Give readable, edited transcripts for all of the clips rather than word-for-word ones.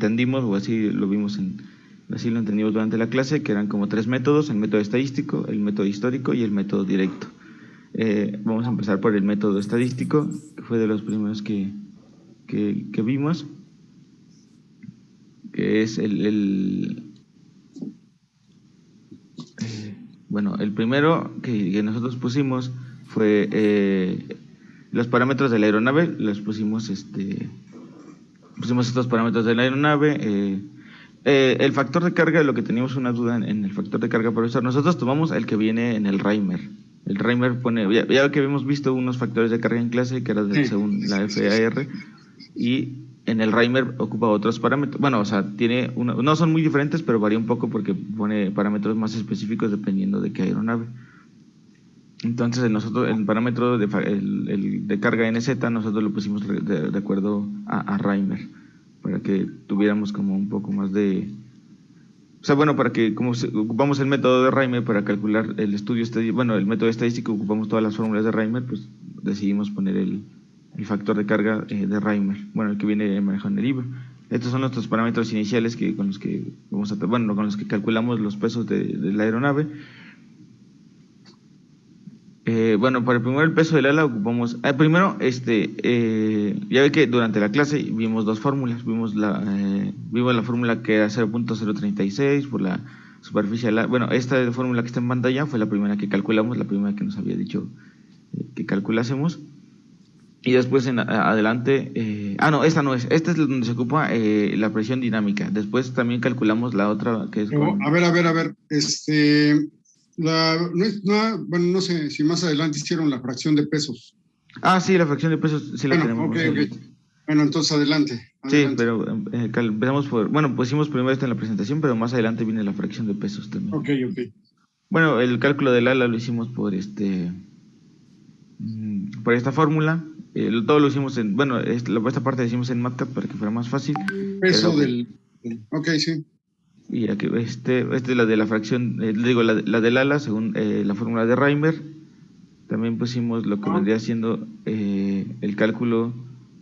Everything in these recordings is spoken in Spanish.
entendimos, o así lo vimos así lo entendimos durante la clase, que eran como 3 métodos: el método estadístico, el método histórico y el método directo. Vamos a empezar por el método estadístico, que fue de los primeros que vimos, que es bueno, el primero que nosotros pusimos fue los parámetros de la aeronave. Los pusimos estos parámetros de la aeronave. El factor de carga, lo que teníamos una duda en el factor de carga, profesor, nosotros tomamos el que viene en el Reimer. El Reimer pone, ya que habíamos visto unos factores de carga en clase, que era según la FAR, y en el Reimer ocupa otros parámetros. Bueno, o sea, no son muy diferentes, pero varía un poco porque pone parámetros más específicos dependiendo de qué aeronave. Entonces, el parámetro de carga NZ, nosotros lo pusimos de acuerdo a Reimer, para que tuviéramos como un poco más de... O sea, bueno, para que como ocupamos el método de Reimer para calcular el el método estadístico, ocupamos todas las fórmulas de Reimer, pues decidimos poner el factor de carga de Reimer, bueno, el que viene manejado en el libro. Estos son nuestros parámetros iniciales con los que con los que calculamos los pesos de la aeronave. Para el peso del ala ocupamos... primero, ya ve que durante la clase vimos dos fórmulas. Vimos la fórmula que era 0.036 por la superficie ala. Bueno, esta fórmula que está en pantalla fue la primera que calculamos, la primera que nos había dicho que calculásemos. Y después adelante... no, esta no es. Esta es donde se ocupa la presión dinámica. Después también calculamos la otra que es... A ver. Bueno, no sé si más adelante hicieron la fracción de pesos. Sí, la fracción de pesos sí la tenemos. Okay. Bueno, entonces adelante. Sí, pero empezamos pusimos primero esto en la presentación, pero más adelante viene la fracción de pesos también. Ok. Bueno, el cálculo del ala lo hicimos por esta fórmula. Todo lo hicimos esta parte la hicimos en MATLAB para que fuera más fácil. Peso Ok, sí. Y aquí es la de la fracción, la del ala según la fórmula de Reimer. También pusimos lo que vendría siendo el cálculo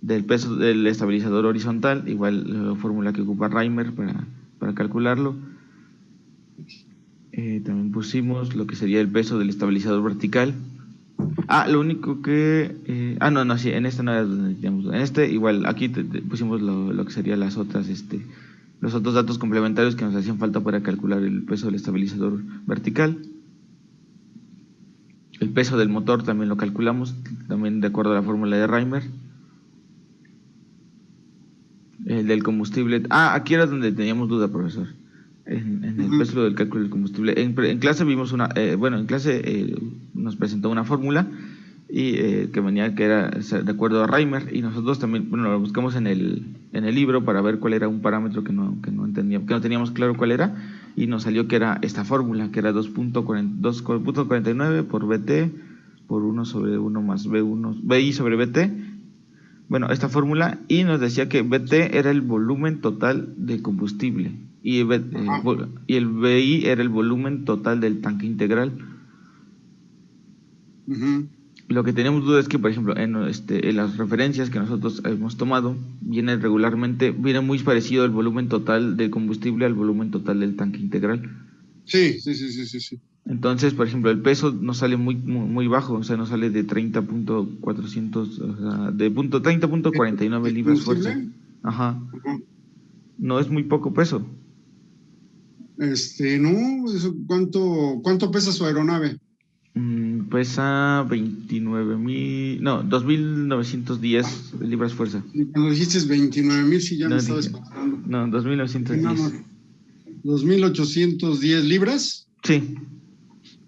del peso del estabilizador horizontal, igual la fórmula que ocupa Reimer para calcularlo. También pusimos lo que sería el peso del estabilizador vertical. Lo único que... sí, en este no era donde teníamos. En igual, aquí pusimos lo que serían los otros datos complementarios que nos hacían falta para calcular el peso del estabilizador vertical. El peso del motor también lo calculamos, también de acuerdo a la fórmula de Reimer. El del combustible... aquí era donde teníamos duda, profesor. En el peso del cálculo del combustible. En clase vimos nos presentó una fórmula y que era de acuerdo a Reimer, y nosotros también lo buscamos en el libro para ver cuál era un parámetro que no teníamos claro cuál era, y nos salió que era esta fórmula, que era 2.49 por BT por 1 sobre 1 más BI sobre BT. Bueno, esta fórmula, y nos decía que BT era el volumen total de combustible y el BI era el volumen total del tanque integral. Lo que tenemos duda es que, por ejemplo, en las referencias que nosotros hemos tomado, viene muy parecido el volumen total del combustible al volumen total del tanque integral. Sí. Entonces, por ejemplo, el peso nos sale muy, muy, muy bajo, o sea, nos sale de 30.400, o sea, de 30.49 libras fuerza. No es muy poco peso. No, eso, ¿cuánto pesa su aeronave? Pesa 2.910 libras fuerza. Cuando dijiste 29,000, sí, ya me estaba espantando. No, 2.910. 2.810 libras. Sí.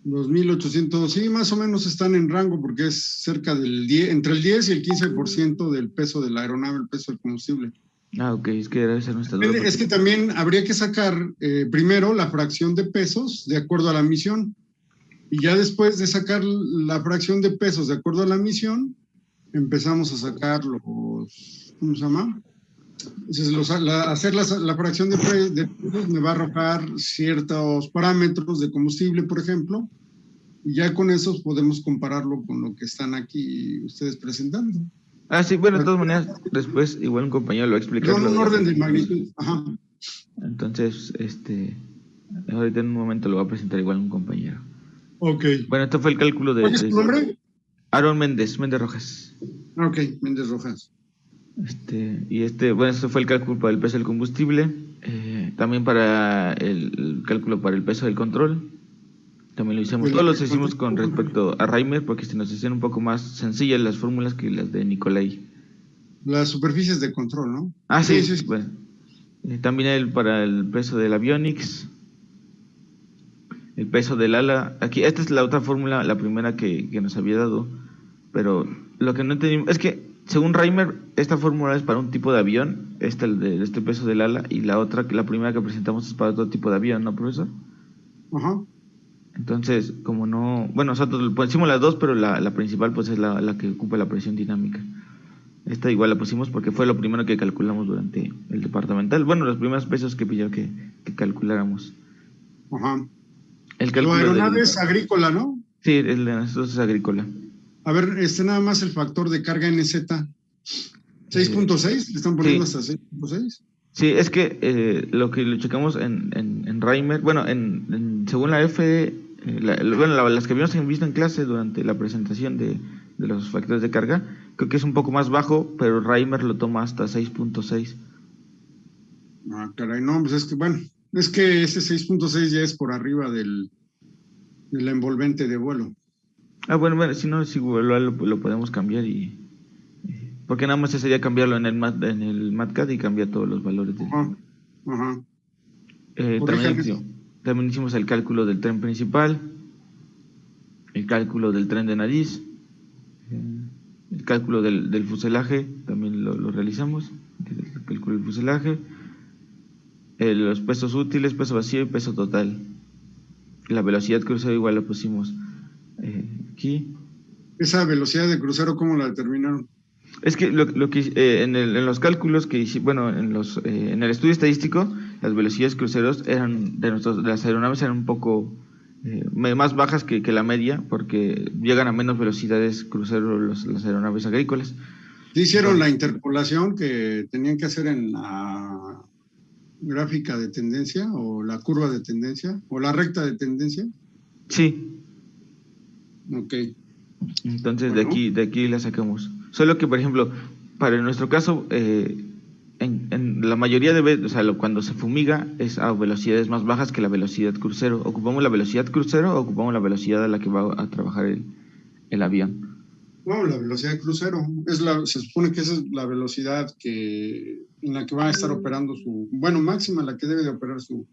2.800, sí, más o menos están en rango, porque es cerca entre el 10 y el 15% del peso de la aeronave, el peso del combustible. Ok, es que debe ser nuestra duda. Es que también habría que sacar primero la fracción de pesos de acuerdo a la misión, y ya después de sacar la fracción de pesos de acuerdo a la misión, empezamos a sacar ¿cómo se llama? Entonces, hacer la fracción de pesos me va a arrojar ciertos parámetros de combustible, por ejemplo, y ya con esos podemos compararlo con lo que están aquí ustedes presentando. Ah, sí, bueno, de todas maneras, después igual un compañero lo va a explicar. Son Lo un de la orden de presión dinámica. magnitud. Ajá. Entonces, ahorita en un momento lo va a presentar igual un compañero. Ok. Bueno, esto fue el cálculo ¿Cuál es tu nombre? Aaron Méndez, Méndez Rojas. Ok, Méndez Rojas. Bueno, esto fue el cálculo para el peso del combustible, también para el cálculo para el peso del control, también lo hicimos, todos los hicimos con respecto a Reimer, porque se nos hacían un poco más sencillas las fórmulas que las de Nicolai. Las superficies de control, ¿no? Ah, Sí, sí, sí, sí. bueno, también para el peso del avionics, el peso del ala, aquí, esta es la otra fórmula, la primera que nos había dado, pero lo que no entendimos es que, según Reimer, esta fórmula es para un tipo de avión, este peso del ala, y la otra, la primera que presentamos es para otro tipo de avión, ¿no, profesor? Ajá. Entonces, como no, bueno, nosotros pusimos las dos, pero la principal pues es la que ocupa la presión dinámica. Esta igual la pusimos porque fue lo primero que calculamos durante el departamental. Bueno, los primeros pesos que pidió que calculáramos. Ajá. El Tu cálculo aeronave del... es agrícola, ¿no? Sí, el de nosotros es agrícola. A ver, nada más el factor de carga NZ. Eh, 6.6, le están poniendo sí, hasta 6.6. sí, es que lo que lo checamos en Reimer, bueno, según la F, las que habíamos visto en clase durante la presentación de los factores de carga, creo que es un poco más bajo, pero Reimer lo toma hasta 6.6. Ah, caray, no, pues es que, bueno, es que ese 6.6 ya es por arriba del envolvente de vuelo. Ah, bueno, si no, si igual lo podemos cambiar porque nada más sería cambiarlo en el MATCAD y cambiar todos los valores Ajá, ajá. eh, Corrijan también, eso. también hicimos el cálculo del tren principal, el cálculo del tren de nariz, el cálculo del fuselaje, también lo realizamos, el cálculo del fuselaje, los pesos útiles, peso vacío y peso total. La velocidad crucero igual la pusimos aquí. Esa velocidad de crucero, ¿cómo la determinaron? Es que lo que en los cálculos que hice, bueno, en el estudio estadístico, las velocidades cruceros de las aeronaves eran un poco más bajas que la media, porque llegan a menos velocidades crucero las aeronaves agrícolas. ¿Sí hicieron Entonces, la interpolación que tenían que hacer en la gráfica de tendencia o la curva de tendencia o la recta de tendencia? sí, Ok, entonces bueno. de aquí la sacamos. Solo que, por ejemplo, para nuestro caso, en la mayoría de veces, o sea, cuando se fumiga es a velocidades más bajas que la velocidad crucero. ¿Ocupamos la velocidad crucero o ocupamos la velocidad a la que va a trabajar el avión? No, la velocidad de crucero se supone que esa es la velocidad en la que va a estar operando bueno, máxima la que debe de operar su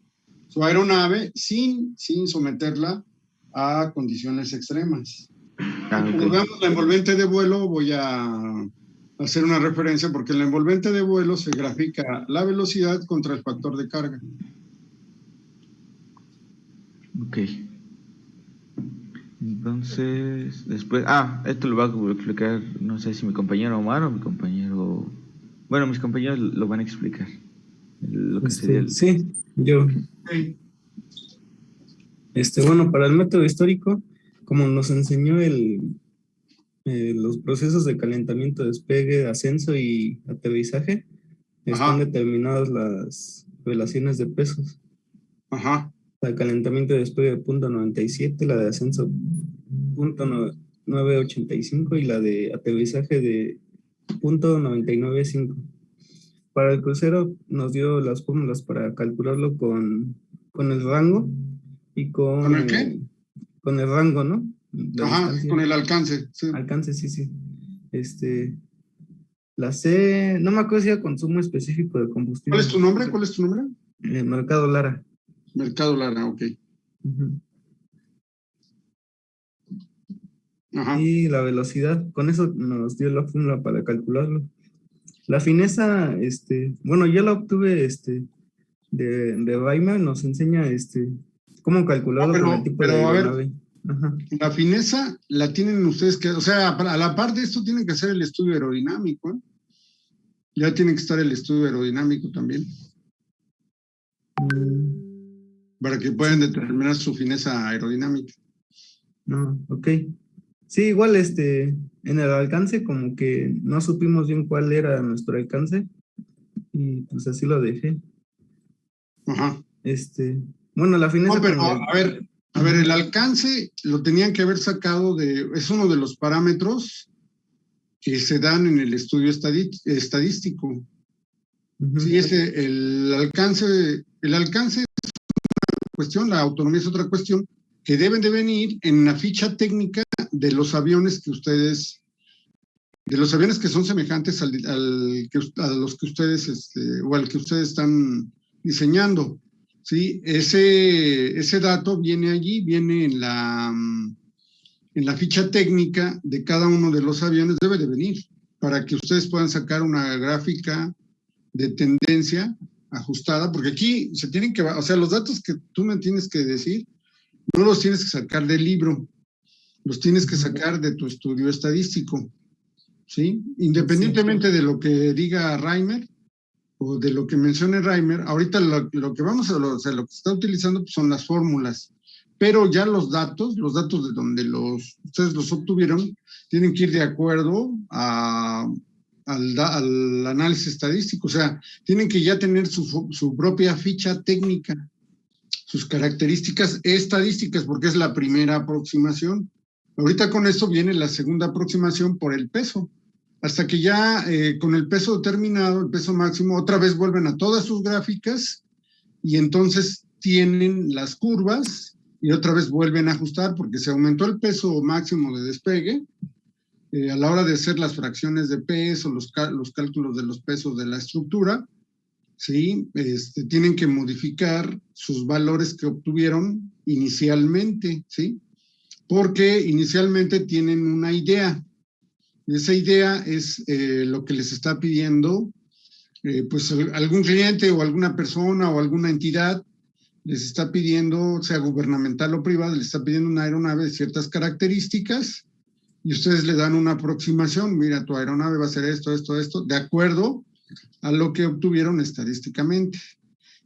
aeronave sin someterla a condiciones extremas. Ah, ok. Cuando veamos la envolvente de vuelo, voy a hacer una referencia porque en la envolvente de vuelo se grafica la velocidad contra el factor de carga. Ok. Entonces, después, esto lo va a explicar, no sé si mi compañero Omar o mi compañero, bueno, mis compañeros lo van a explicar, lo que sería Sí, yo. Sí. Bueno, para el método histórico, como nos enseñó los procesos de calentamiento, despegue, ascenso y aterrizaje, están Ajá, determinadas las relaciones de pesos. ajá. La de calentamiento de despegue de 0.97, la de ascenso 0.985 y la de aterrizaje de 0.995. Para el crucero nos dio las fórmulas para calcularlo con el rango y ¿Con el qué? con el rango, ¿no? La Ajá, distancia. con el alcance. Sí. Alcance, sí, sí. La C, no me acuerdo si era consumo específico de ¿Cuál combustible. es tu nombre? ¿Cuál es tu nombre? Mercado Lara. Mercado Lara, ok. Ujú. Ajá. Y la velocidad, con eso nos dio la fórmula para calcularlo. La fineza, bueno, ya la obtuve, de Weimar, nos enseña, cómo No, calcularlo con el tipo de pero a ver, aeronave. Ajá. la fineza la tienen ustedes que, o sea, a la par de esto tienen que hacer el estudio aerodinámico, ¿eh? Ya tiene que estar el estudio aerodinámico también, para que puedan determinar su fineza aerodinámica. No, ok. Sí, igual en el alcance como que no supimos bien cuál era nuestro alcance y pues así lo dejé. Ajá. Bueno, la No, fineza pero con el... a ver, Ujú, el alcance lo tenían que haber sacado es uno de los parámetros que se dan en el estudio estadístico. ujú. Sí, el alcance es una cuestión, la autonomía es otra cuestión, que deben de venir en la ficha técnica de los aviones de los aviones que son semejantes a los que ustedes, o al que ustedes están diseñando. ¿Sí? Ese dato viene allí, viene en la ficha técnica de cada uno de los aviones, debe de venir, para que ustedes puedan sacar una gráfica de tendencia ajustada, porque aquí se tienen que, o sea, los datos que tú me tienes que decir, no los tienes que sacar del libro, los tienes que sacar de tu estudio estadístico, ¿sí? Sí. Independientemente de lo que diga Reimer o de lo que mencione Reimer, ahorita lo que vamos a, o sea, lo que se está utilizando pues, son las fórmulas, pero ya los datos de donde ustedes los obtuvieron, tienen que ir de acuerdo al análisis estadístico, o sea, tienen que ya tener su propia ficha técnica, sus características estadísticas, porque es la primera aproximación. Ahorita con esto viene la segunda aproximación por el peso, hasta que ya con el peso determinado, el peso máximo, otra vez vuelven a todas sus gráficas y entonces tienen las curvas y otra vez vuelven a ajustar porque se aumentó el peso máximo de despegue. A la hora de hacer las fracciones de peso, los cálculos de los pesos de la estructura, ¿sí? Tienen que modificar sus valores que obtuvieron inicialmente, ¿sí? Porque inicialmente tienen una idea. Y esa idea es lo que les está pidiendo, pues algún cliente o alguna persona o alguna entidad les está pidiendo, sea gubernamental o privada, les está pidiendo una aeronave de ciertas características y ustedes le dan una aproximación. Mira, tu aeronave va a ser esto, esto, esto, de acuerdo a lo que obtuvieron estadísticamente.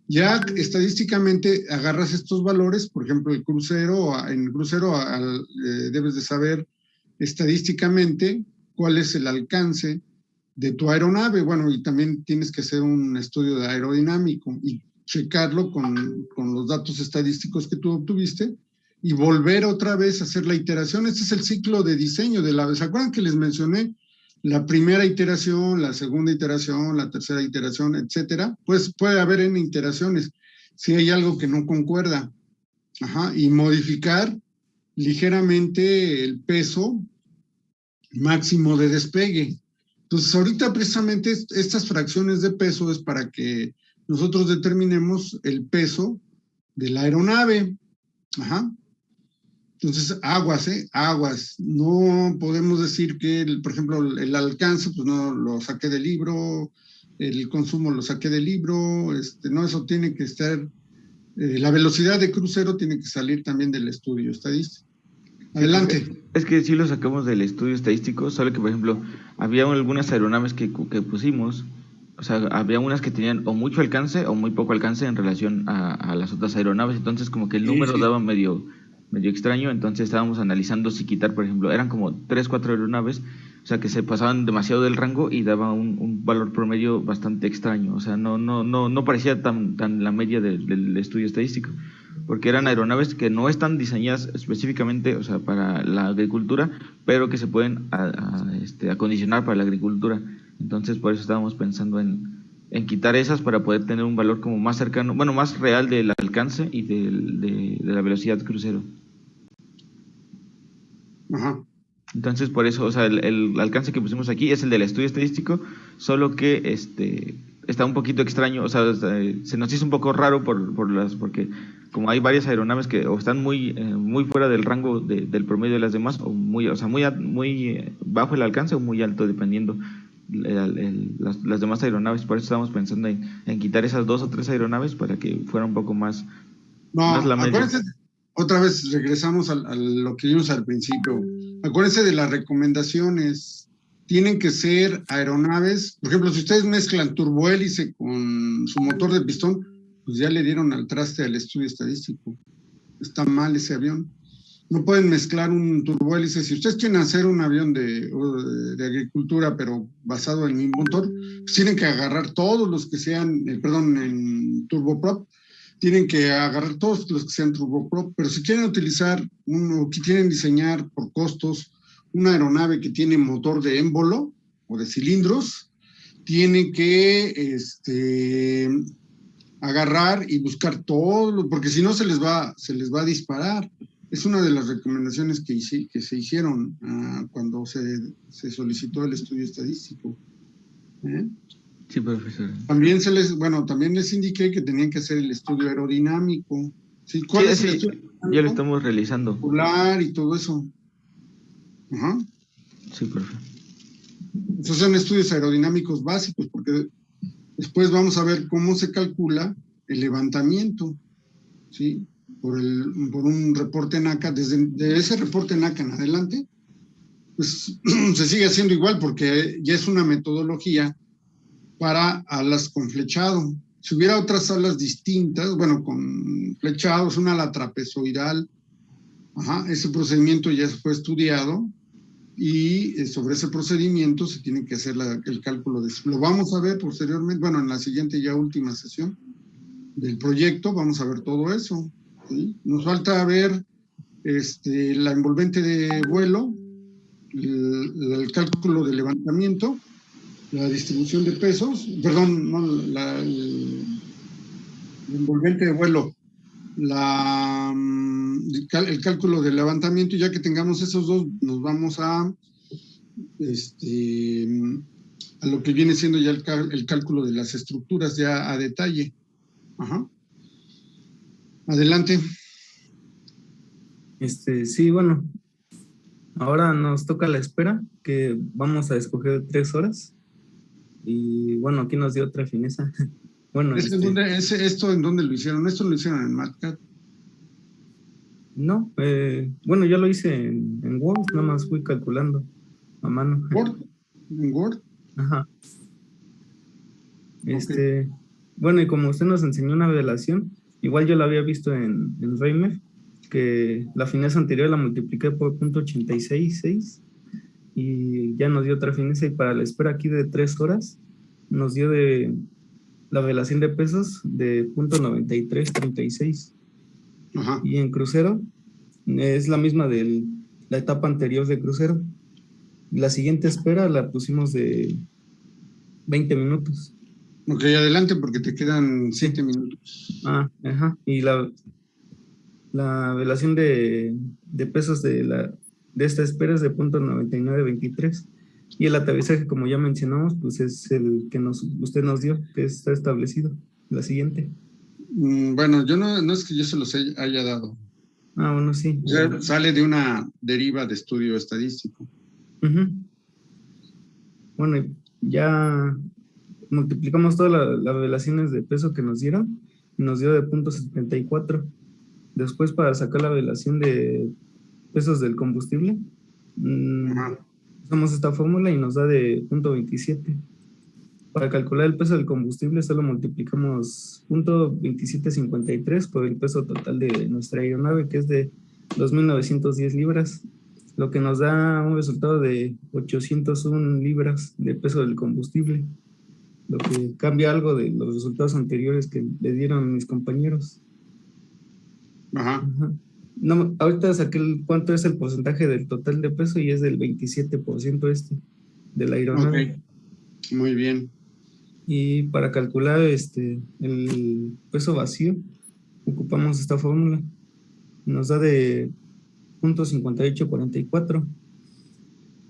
Ya estadísticamente agarras estos valores, por ejemplo, en el crucero debes de saber estadísticamente cuál es el alcance de tu aeronave. Bueno, y también tienes que hacer un estudio de aerodinámico y checarlo con los datos estadísticos que tú obtuviste y volver otra vez a hacer la iteración. Este es el ciclo de diseño de la... ¿Se acuerdan que les mencioné la primera iteración, la segunda iteración, la tercera iteración, etcétera? Pues puede haber en iteraciones si hay algo que no concuerda. Ajá, y modificar ligeramente el peso máximo de despegue. Entonces, ahorita precisamente estas fracciones de peso es para que nosotros determinemos el peso de la aeronave. Ajá. Entonces, aguas, ¿eh? Aguas. No podemos decir que, por ejemplo, el alcance, pues no lo saqué del libro, el consumo lo saqué del libro, no, eso tiene que estar, la velocidad de crucero tiene que salir también del estudio estadístico. Sí, Adelante. es que sí lo sacamos del estudio estadístico, solo que, por ejemplo, había algunas aeronaves que pusimos, o sea, había unas que tenían o mucho alcance o muy poco alcance en relación a las otras aeronaves, entonces como que el Sí, número sí. daba medio extraño, entonces estábamos analizando si quitar, por ejemplo, eran como 3 4 aeronaves, o sea, que se pasaban demasiado del rango y daba un valor promedio bastante extraño, o sea, no parecía tan la media del estudio estadístico, porque eran Ajá. aeronaves que no están diseñadas específicamente, o sea, para la agricultura, pero que se pueden acondicionar para la agricultura. Entonces, por eso estábamos pensando en quitar esas para poder tener un valor como más cercano, bueno, más real del alcance y de la velocidad crucero. Ajá. Entonces, por eso, o sea, el alcance que pusimos aquí es el del estudio estadístico, solo que está un poquito extraño, o sea, se nos hizo un poco raro porque como hay varias aeronaves que o están muy fuera del rango del promedio de las demás, o muy, o sea, muy bajo el alcance o muy alto, dependiendo las demás aeronaves. Por eso estábamos pensando en quitar esas 2 o 3 aeronaves para que fuera un poco más No, la media. acuérdense, otra vez regresamos a lo que vimos al principio. Acuérdense de las recomendaciones. Tienen que ser aeronaves, por ejemplo, si ustedes mezclan turbohélice con su motor de pistón, pues ya le dieron al traste al estudio estadístico. Está mal ese avión. no pueden mezclar un turbohélice. Si ustedes quieren hacer un avión de agricultura, pero basado en mi motor, pues tienen que agarrar todos los que sean, en turboprop, tienen que agarrar todos los que sean turboprop, pero si quieren utilizar o que quieren diseñar por costos una aeronave que tiene motor de émbolo o de cilindros, tienen que agarrar y buscar todo, porque si no se les va a disparar. Es una de las recomendaciones que se hicieron cuando se solicitó el estudio estadístico. Sí, profesor. También también les indiqué que tenían que hacer el estudio aerodinámico. ¿Sí? ¿Cuál es el estudio aerodinámico? Ya lo estamos realizando. Popular y todo eso. Ajá. Sí, profe. Esos son estudios aerodinámicos básicos, porque después vamos a ver cómo se calcula el levantamiento, ¿sí? Por un reporte NACA. De ese reporte NACA en adelante, pues se sigue haciendo igual, porque ya es una metodología para alas con flechado. Si hubiera otras alas distintas, con flechados, una ala trapezoidal, ese procedimiento ya fue estudiado y sobre ese procedimiento se tiene que hacer el cálculo lo vamos a ver posteriormente, en la siguiente ya última sesión del proyecto, vamos a ver todo eso, ¿sí? Nos falta ver la envolvente de vuelo, el cálculo de levantamiento, la distribución de pesos, el envolvente de vuelo, el cálculo de levantamiento. Ya que tengamos esos dos, nos vamos a lo que viene siendo ya el cálculo de las estructuras ya a detalle. Ajá. Adelante. Sí, ahora nos toca la espera, que vamos a escoger 3 horas. Y aquí nos dio otra fineza. ¿Esto en dónde lo hicieron? ¿Esto lo hicieron en MATCAD? No, yo lo hice en Word, nada más fui calculando a mano. ¿Word? ¿En Word? Ajá. Okay. Y como usted nos enseñó una relación, igual yo la había visto en Reimer, que la fineza anterior la multipliqué por 0.866 y ya nos dio otra fineza, y para la espera aquí de 3 horas nos dio de la relación de pesos de 0.9336. Ajá. Y en crucero es la misma de la etapa anterior de crucero. La siguiente espera la pusimos de 20 minutos. Ok, adelante, porque te quedan 7 minutos. Ajá. Y la relación de pesos de esta espera es de 0.9923. Y el aterrizaje, como ya mencionamos, pues es el que usted nos dio, que está establecido. La siguiente. Yo no es que yo se los haya dado. Sí. O sea, sale de una deriva de estudio estadístico. Ya multiplicamos todas las relaciones de peso que nos dieron y nos dio de 0.74. Después, para sacar la relación de pesos del combustible, usamos esta fórmula y nos da de 0.27. Para calcular el peso del combustible solo multiplicamos 0.2753 por el peso total de nuestra aeronave, que es de 2.910 libras, lo que nos da un resultado de 801 libras de peso del combustible, lo que cambia algo de los resultados anteriores que le dieron mis compañeros. Ajá. No, ahorita saqué cuánto es el porcentaje del total de peso y es del 27% de la aeronave. Okay. Muy bien. Y para calcular el peso vacío, ocupamos esta fórmula. Nos da de 0.5844.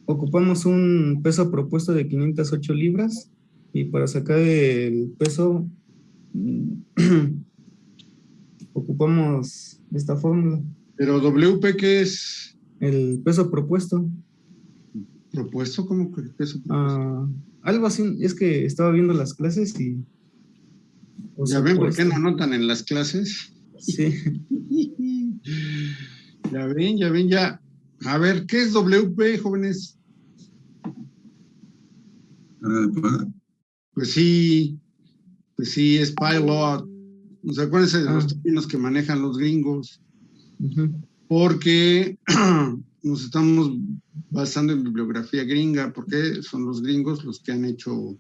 Ocupamos un peso propuesto de 508 libras y para sacar el peso ocupamos esta fórmula. ¿Pero WP qué es? El peso propuesto. ¿Propuesto? ¿Cómo que el peso propuesto? Algo así, es que estaba viendo las clases y... ¿Ya ven por qué no anotan en las clases? Sí. Ya ven. A ver, ¿qué es WP, jóvenes? Pues sí, es pilot. O sea, acuérdense de los términos que manejan los gringos. porque nos estamos basando en bibliografía gringa, porque son los gringos los que han hecho,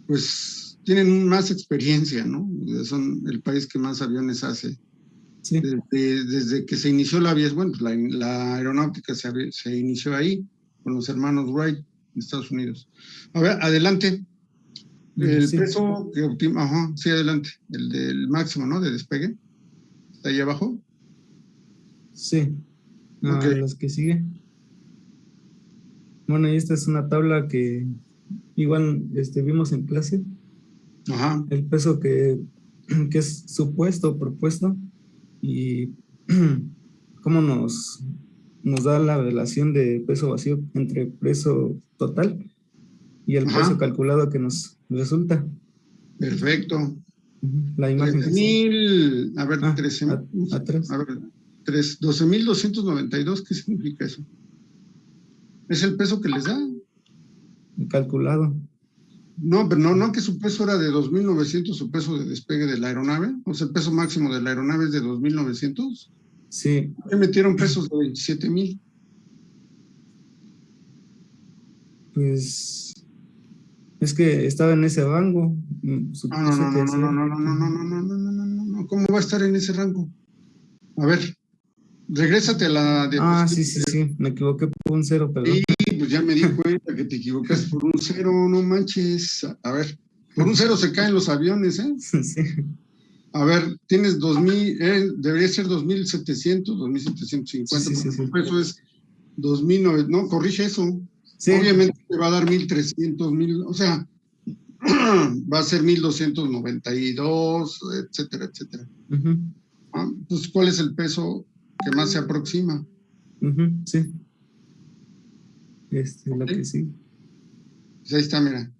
pues, tienen más experiencia, ¿no? Son el país que más aviones hace. Sí. Desde que se inició la aviación, bueno, pues la aeronáutica se inició ahí, con los hermanos Wright, en Estados Unidos. A ver, adelante. El Sí. peso que optima, ajá, sí, adelante. El del máximo, ¿no? De despegue. ¿Está ahí abajo? Sí. Ok. Las que sigue. Bueno, y esta es una tabla que igual vimos en clase. Ajá. El peso que es supuesto o propuesto y cómo nos da la relación de peso vacío entre peso total y el Ajá. peso calculado que nos resulta. Perfecto. La imagen que 13,000, a ver, 13,000, atrás. a ver, 12,292, ¿qué significa eso? ¿Es el peso que les da? Calculado. No, pero no que su peso era de 2,900, su peso de despegue de la aeronave. O sea, el peso máximo de la aeronave es de 2,900. Sí. ¿Por qué metieron pesos de 27,000? Pues es que estaba en ese rango. No. ¿Cómo va a estar en ese rango? A ver, regrésate a la diapositiva. Sí, me equivoqué por un 0, perdón. Sí, pues ya me di cuenta que te equivocaste por un 0, no manches. A ver, por un 0 se caen los aviones, ¿eh? Sí. A ver, tienes 2,000, debería ser 2,700, 2,750, porque Sí. tu peso es 2,900, no, corrige eso. Sí. Obviamente te va a dar 1,300, o sea, va a ser 1,292, etcétera, etcétera. Entonces, ¿cuál es el peso que más se aproxima? Sí. Lo que sí. Pues ahí está, mira.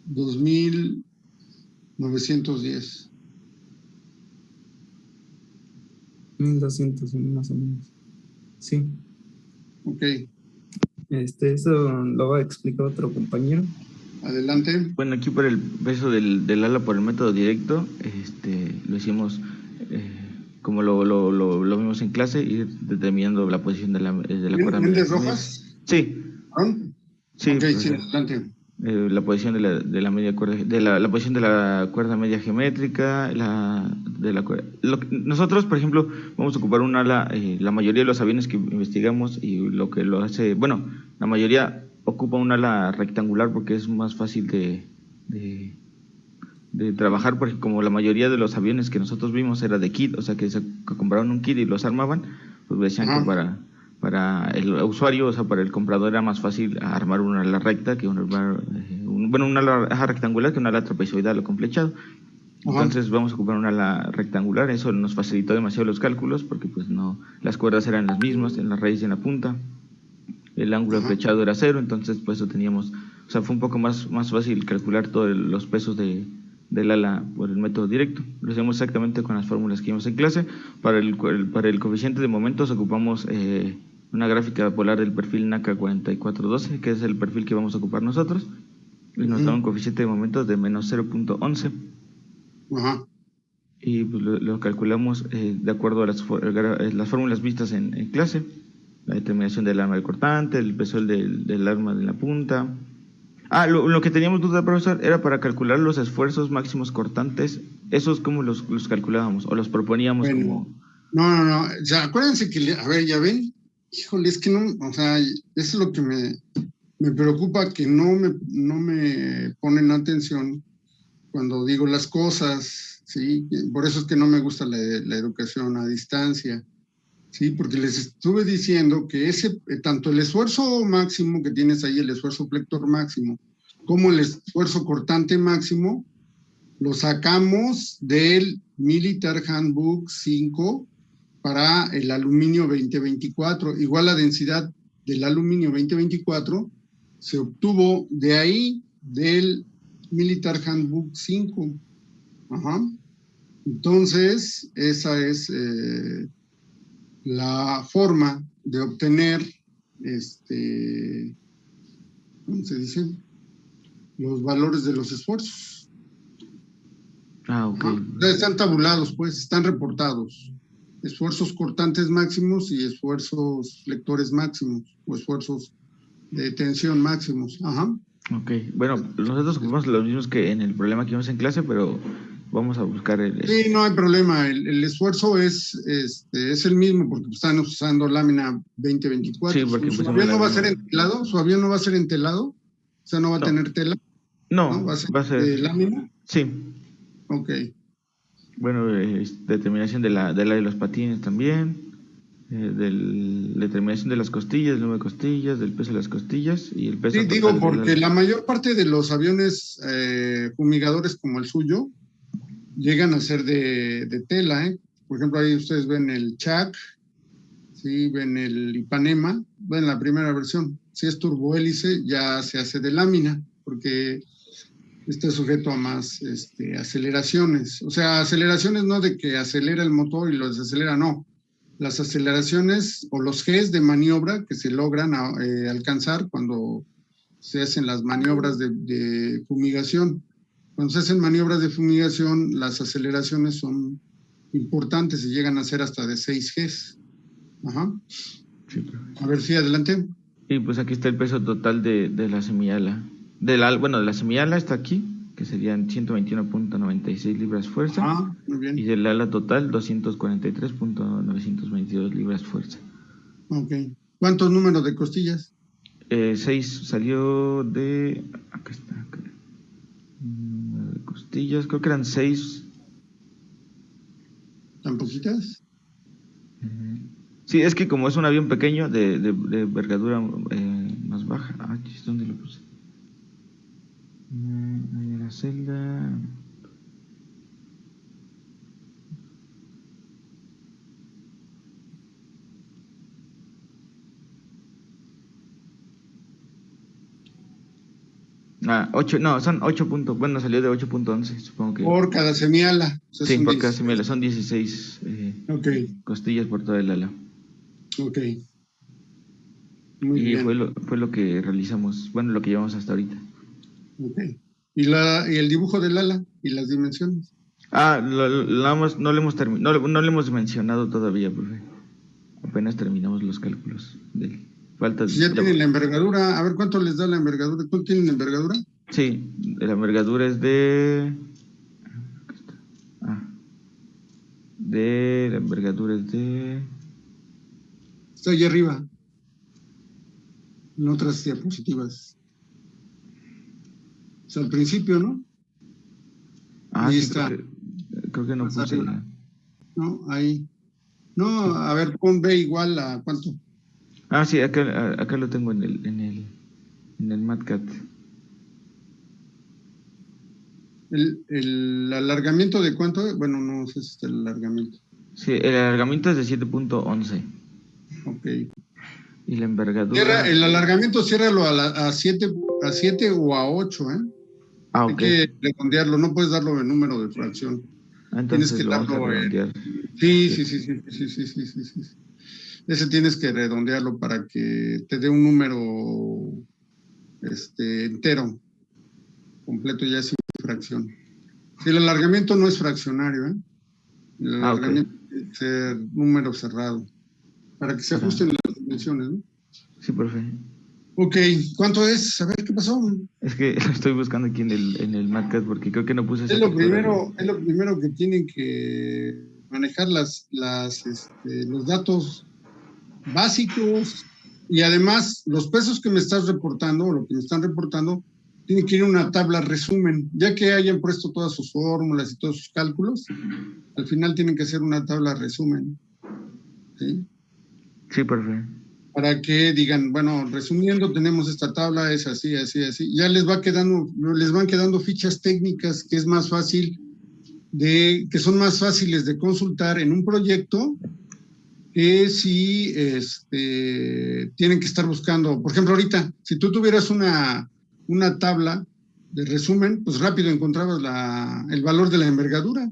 2,910. 1,200 más o menos. Sí. Ok. Eso lo va a explicar otro compañero. Adelante. Bueno, aquí por el peso del ala por el método directo, lo hicimos como lo vimos en clase, ir determinando la posición de la cuerda media. ¿Méndez Rojas? Sí. ¿Perdón? Sí, ok, sí, adelante. La posición de la media cuerda, la posición de la cuerda media geométrica, nosotros, por ejemplo, vamos a ocupar un ala, la mayoría de los aviones que investigamos y lo que lo hace, bueno, la mayoría ocupa un ala rectangular porque es más fácil de trabajar, porque como la mayoría de los aviones que nosotros vimos era de kit, o sea que compraron un kit y los armaban, pues decían que para el usuario, o sea, para el comprador era más fácil armar una ala recta que una ala rectangular que una ala trapezoidal o con flechado. Entonces vamos a ocupar una ala rectangular, eso nos facilitó demasiado los cálculos porque pues no, las cuerdas eran las mismas en la raíz y en la punta, el ángulo de flechado era 0, entonces pues eso teníamos, o sea, fue un poco más fácil calcular todos los pesos del ala por el método directo. Lo hacemos exactamente con las fórmulas que vimos en clase. Para el coeficiente de momentos ocupamos una gráfica polar del perfil NACA 4412, que es el perfil que vamos a ocupar nosotros, y nos da un coeficiente de momentos de menos 0.11. Y pues lo calculamos de acuerdo a las fórmulas vistas en clase, la determinación del arma del cortante, el peso del arma de la punta. Lo que teníamos duda, profesor, era para calcular los esfuerzos máximos cortantes. ¿Esos cómo los calculábamos o los proponíamos como...? No. O sea, acuérdense que, a ver, ya ven, híjole, es que no, o sea, eso es lo que me preocupa, que no me ponen atención cuando digo las cosas, ¿sí? Por eso es que no me gusta la educación a distancia, ¿sí? Porque les estuve diciendo que tanto el esfuerzo máximo que tienes ahí, el esfuerzo flector máximo, como el esfuerzo cortante máximo, lo sacamos del Military Handbook 5 para el aluminio 2024. Igual la densidad del aluminio 2024 se obtuvo de ahí, del Military Handbook 5. Entonces, esa es la forma de obtener, ¿cómo se dice? Los valores de los esfuerzos. Ok. Están tabulados, pues, están reportados. esfuerzos cortantes máximos y esfuerzos flectores máximos o esfuerzos de tensión máximos. Ajá. Ok, bueno, nosotros ocupamos los mismos que en el problema que vimos en clase, pero vamos a buscar Sí, no hay problema. El esfuerzo es el mismo porque están usando lámina 2024. Sí, porque Su avión no va a ser entelado, o sea, no va a tener tela. No, Va a ser de lámina. Sí. Ok. Bueno, determinación de los patines también, determinación de las costillas, el número de costillas, del peso de las costillas y el peso Sí, total digo, porque la mayor parte de los aviones fumigadores como el suyo llegan a ser de tela, ¿eh? Por ejemplo, ahí ustedes ven el Chac, ¿sí? Ven el Ipanema, ven la primera versión. Si es turbohélice, ya se hace de lámina, porque está sujeto a más aceleraciones. O sea, aceleraciones no de que acelera el motor y lo desacelera, no. Las aceleraciones o los Gs de maniobra que se logran alcanzar cuando se hacen las maniobras de fumigación. Cuando se hacen maniobras de fumigación, las aceleraciones son importantes y llegan a ser hasta de 6 Gs. Ajá. Sí, a ver, sí, adelante. Y pues aquí está el peso total de la semiala. De la semiala está aquí, que serían 121.96 libras fuerza. Ah, muy bien. Y del ala total, 243.922 libras fuerza. Ok. ¿Cuántos números de costillas? 6 salió de... Acá está. De costillas, creo que eran 6. ¿Tan poquitas? Sí, es que como es un avión pequeño de envergadura más baja. Ah, ¿dónde lo puse? Ahí en la celda. Son 8 puntos. Bueno, salió de 8.11, supongo que. Por cada semiala. O sea, Sí, son por cada 16. semiala. Son 16 costillas por toda el ala. Ok. Muy Y bien. fue lo que realizamos, bueno, lo que llevamos hasta ahorita. Ok. ¿Y el dibujo del ala y las dimensiones? No le hemos mencionado todavía, profe. Apenas terminamos los cálculos del falta Pues ya tienen la envergadura. A ver, ¿cuánto les da la envergadura? ¿Cuánto tienen la envergadura? Sí, la envergadura es de... la envergadura es de... Está ahí arriba. En otras diapositivas. O sea, al principio, ¿no? Ahí sí, está. creo que no Más puse arriba. No, ahí. No, sí. A ver, pon B igual a ¿cuánto? Sí, acá lo tengo en el MatCat. ¿El alargamiento de cuánto? Bueno, no sé si es el alargamiento. Sí, el alargamiento es de 7.11. Ok. Y la envergadura... El alargamiento ciérralo a 7 o a 8, ¿eh? Ok. Hay que redondearlo, no puedes darlo en número de fracción. Entonces tienes que lo vamos a redondear. Sí. Ese tienes que redondearlo para que te dé un número entero, completo, ya sin fracción. Si el alargamiento no es fraccionario, ¿eh? El alargamiento tiene que ser número cerrado, para que se ajusten las dimensiones, ¿no? Sí, profe. Ok, ¿cuánto es? A ver, ¿qué pasó? Es que lo estoy buscando aquí en el MatCat porque creo que no puse esa Es lo primero que tienen que manejar los datos básicos y además los pesos que me estás reportando o lo que me están reportando tienen que ir a una tabla resumen, ya que hayan puesto todas sus fórmulas y todos sus cálculos, al final tienen que hacer una tabla resumen. ¿Sí? Sí, perfecto. Para que digan, bueno, resumiendo, tenemos esta tabla, es así. Ya les van quedando fichas técnicas que es más fácil que son más fáciles de consultar en un proyecto que si tienen que estar buscando. Por ejemplo, ahorita, si tú tuvieras una tabla de resumen, pues rápido encontrabas el valor de la envergadura,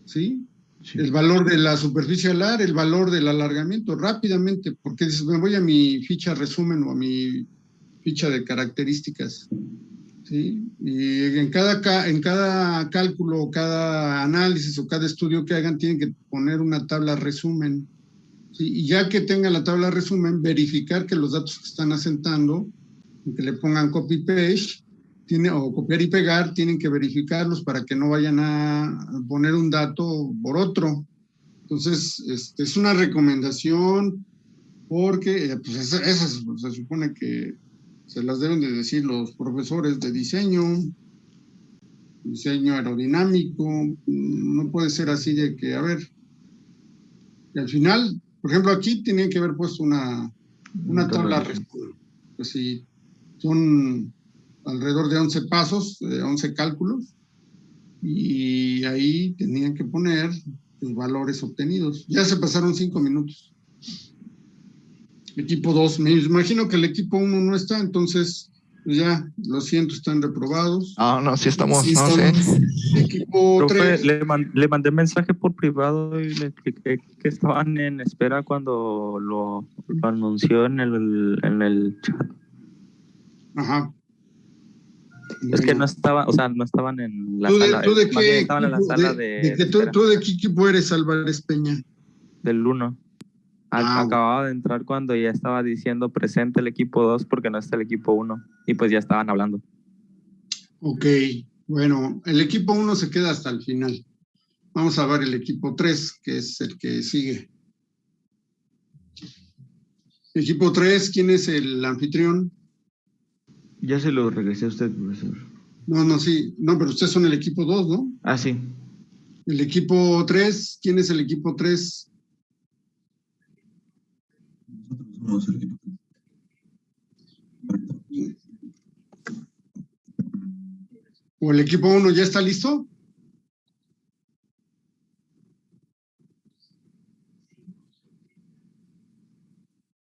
¿sí? Sí. El valor de la superficie alar, el valor del alargamiento, rápidamente, porque dices, me voy a mi ficha resumen o a mi ficha de características. ¿sí? Y en cada cálculo, cada análisis o cada estudio que hagan, tienen que poner una tabla resumen. ¿Sí? Y ya que tengan la tabla resumen, verificar que los datos que están asentando, que le pongan copy-paste, o copiar y pegar, tienen que verificarlos para que no vayan a poner un dato por otro. Entonces, es una recomendación porque pues esas pues, se supone que se las deben de decir los profesores de diseño aerodinámico. No puede ser así de que, a ver, y al final, por ejemplo, aquí tenían que haber puesto una tabla resumen. Pues sí, son alrededor de 11 pasos, 11 cálculos, y ahí tenían que poner los valores obtenidos. Ya se pasaron 5 minutos. Equipo 2, me imagino que el equipo 1 no está, entonces pues ya, lo siento, están reprobados. Ah, no, sí estamos, no sé. Equipo Profe, 3. le mandé mensaje por privado y le expliqué que estaban en espera cuando lo anunció en el chat. Ajá. Es que Bueno. no estaba, o sea, no estaban en la ¿Tú sala. de Más bien qué estaban en la equipo? sala de espera ¿Tú de qué equipo eres, Álvarez Peña? del 1. Bueno. Acababa de entrar cuando ya estaba diciendo presente el equipo 2 porque no está el equipo 1. Y pues ya estaban hablando. Ok, bueno, el equipo 1 se queda hasta el final. Vamos a ver el equipo 3, que es el que sigue. Equipo 3, ¿quién es el anfitrión? Ya se lo regresé a usted, profesor. No, sí. No, pero ustedes son el equipo 2, ¿no? Ah, sí. El equipo 3, ¿quién es el equipo 3? Nosotros somos el equipo. ¿O el equipo 1 ya está listo?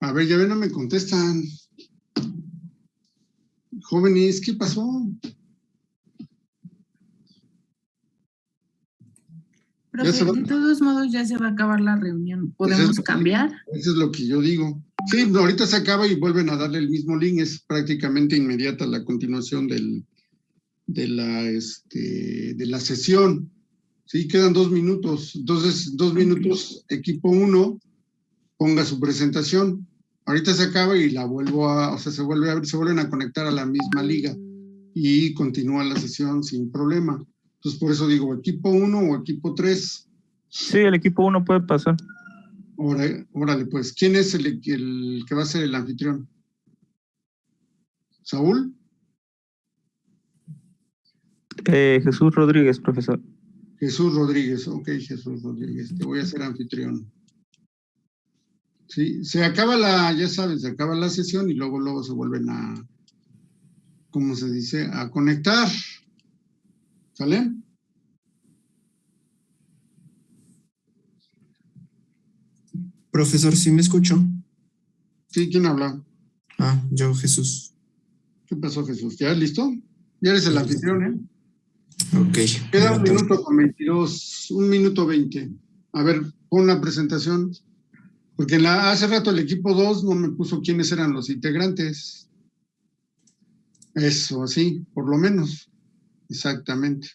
A ver, ya ven, no me contestan. Jóvenes, ¿qué pasó? Profe, de todos modos ya se va a acabar la reunión. ¿Podemos cambiar? Eso es lo que yo digo. Sí, ahorita se acaba y vuelven a darle el mismo link. Es prácticamente inmediata la continuación de la sesión. Sí, quedan 2 minutos. Entonces, 2 minutos, equipo 1, ponga su presentación. Ahorita se acaba y la vuelvo o sea, se vuelven a conectar a la misma liga y continúa la sesión sin problema. Entonces, por eso digo, equipo 1 o equipo 3. Sí, el equipo 1 puede pasar. Órale, pues, ¿quién es el que va a ser el anfitrión? ¿Saúl? Jesús Rodríguez, profesor. Jesús Rodríguez, ok, Jesús Rodríguez, te voy a hacer anfitrión. Sí, ya saben, se acaba la sesión y luego se vuelven a, ¿cómo se dice? A conectar. ¿Sale? Profesor, ¿sí me escucho? Sí, ¿quién habla? Yo, Jesús. ¿Qué pasó, Jesús? ¿Ya listo? Ya eres el anfitrión, ¿eh? Ok. Queda 1 minuto con 22, 1 minuto 20. A ver, pon la presentación. Porque hace rato el equipo 2 no me puso quiénes eran los integrantes. Eso, así, por lo menos. Exactamente.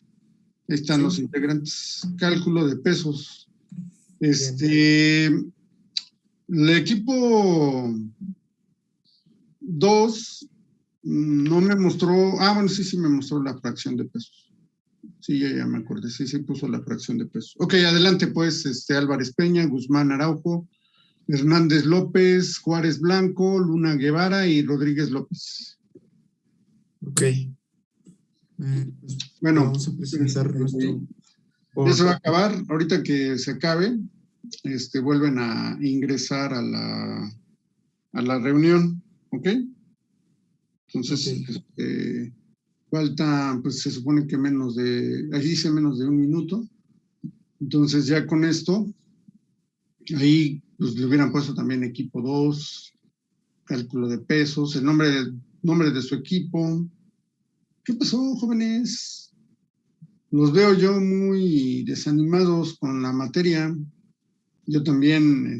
Ahí están los integrantes. Cálculo de pesos. El equipo 2 no me mostró. Bueno, sí me mostró la fracción de pesos. Sí, ya me acordé. Sí puso la fracción de pesos. Ok, adelante, pues, Álvarez Peña, Guzmán Araujo, Hernández López, Juárez Blanco, Luna Guevara y Rodríguez López. Ok. Bueno, vamos a presentar nuestro... Ya se va a acabar. Ahorita que se acabe, vuelven a ingresar a la reunión, ¿ok? Entonces, falta, pues se supone que ahí dice menos de 1 minuto. Entonces ya con esto, ahí pues le hubieran puesto también equipo 2, cálculo de pesos, el nombre de su equipo. ¿Qué pasó, jóvenes? Los veo yo muy desanimados con la materia. Yo también,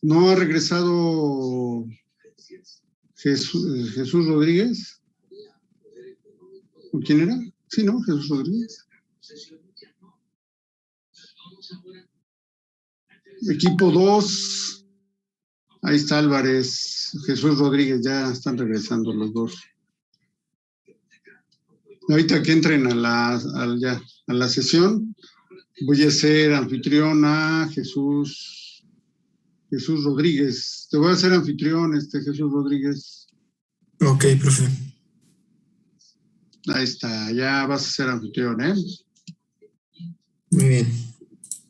No ha regresado Jesús Rodríguez. ¿O quién era? Sí, ¿no? Jesús Rodríguez. Equipo 2. Ahí está Álvarez, Jesús Rodríguez, ya están regresando los dos. Ahorita que entren a la sesión, voy a ser anfitrión a Jesús Rodríguez. Te voy a hacer anfitrión, Jesús Rodríguez. Ok, profe. Ahí está, ya vas a ser anfitrión, ¿eh? Muy bien.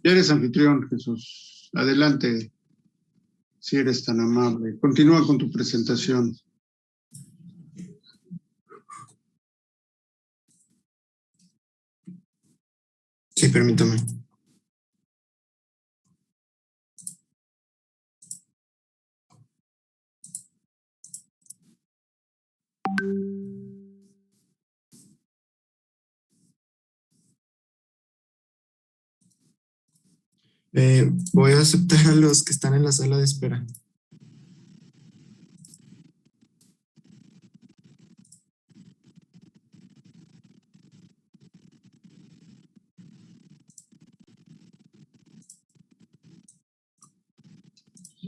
Ya eres anfitrión, Jesús. Adelante, si eres tan amable. Continúa con tu presentación. Sí, permítame. Voy a aceptar a los que están en la sala de espera.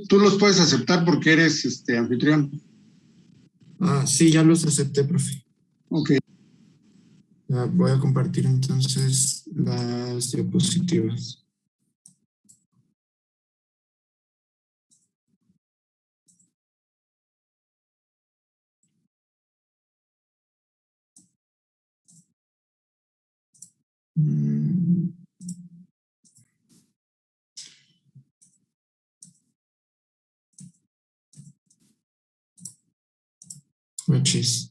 Tú los puedes aceptar porque eres anfitrión. Ah, sí, ya los acepté, profe. Ok. Ya voy a compartir entonces las diapositivas. Machis.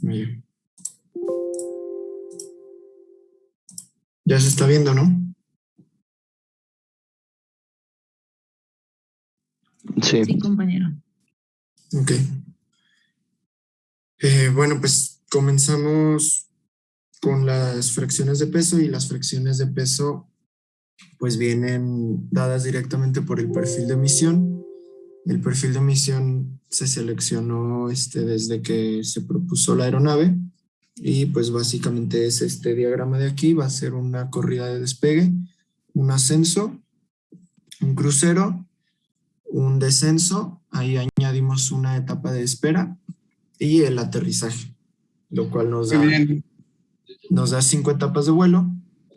Bien. Ya se está viendo, ¿no? Sí. Sí, compañero. Ok. Bueno, pues comenzamos con las fracciones de peso, y las fracciones de peso pues vienen dadas directamente por el perfil de emisión. El perfil de emisión se seleccionó desde que se propuso la aeronave, y pues básicamente es este diagrama de aquí. Va a ser una corrida de despegue, un ascenso, un crucero, un descenso, ahí añadimos una etapa de espera y el aterrizaje, lo cual nos da 5 etapas de vuelo,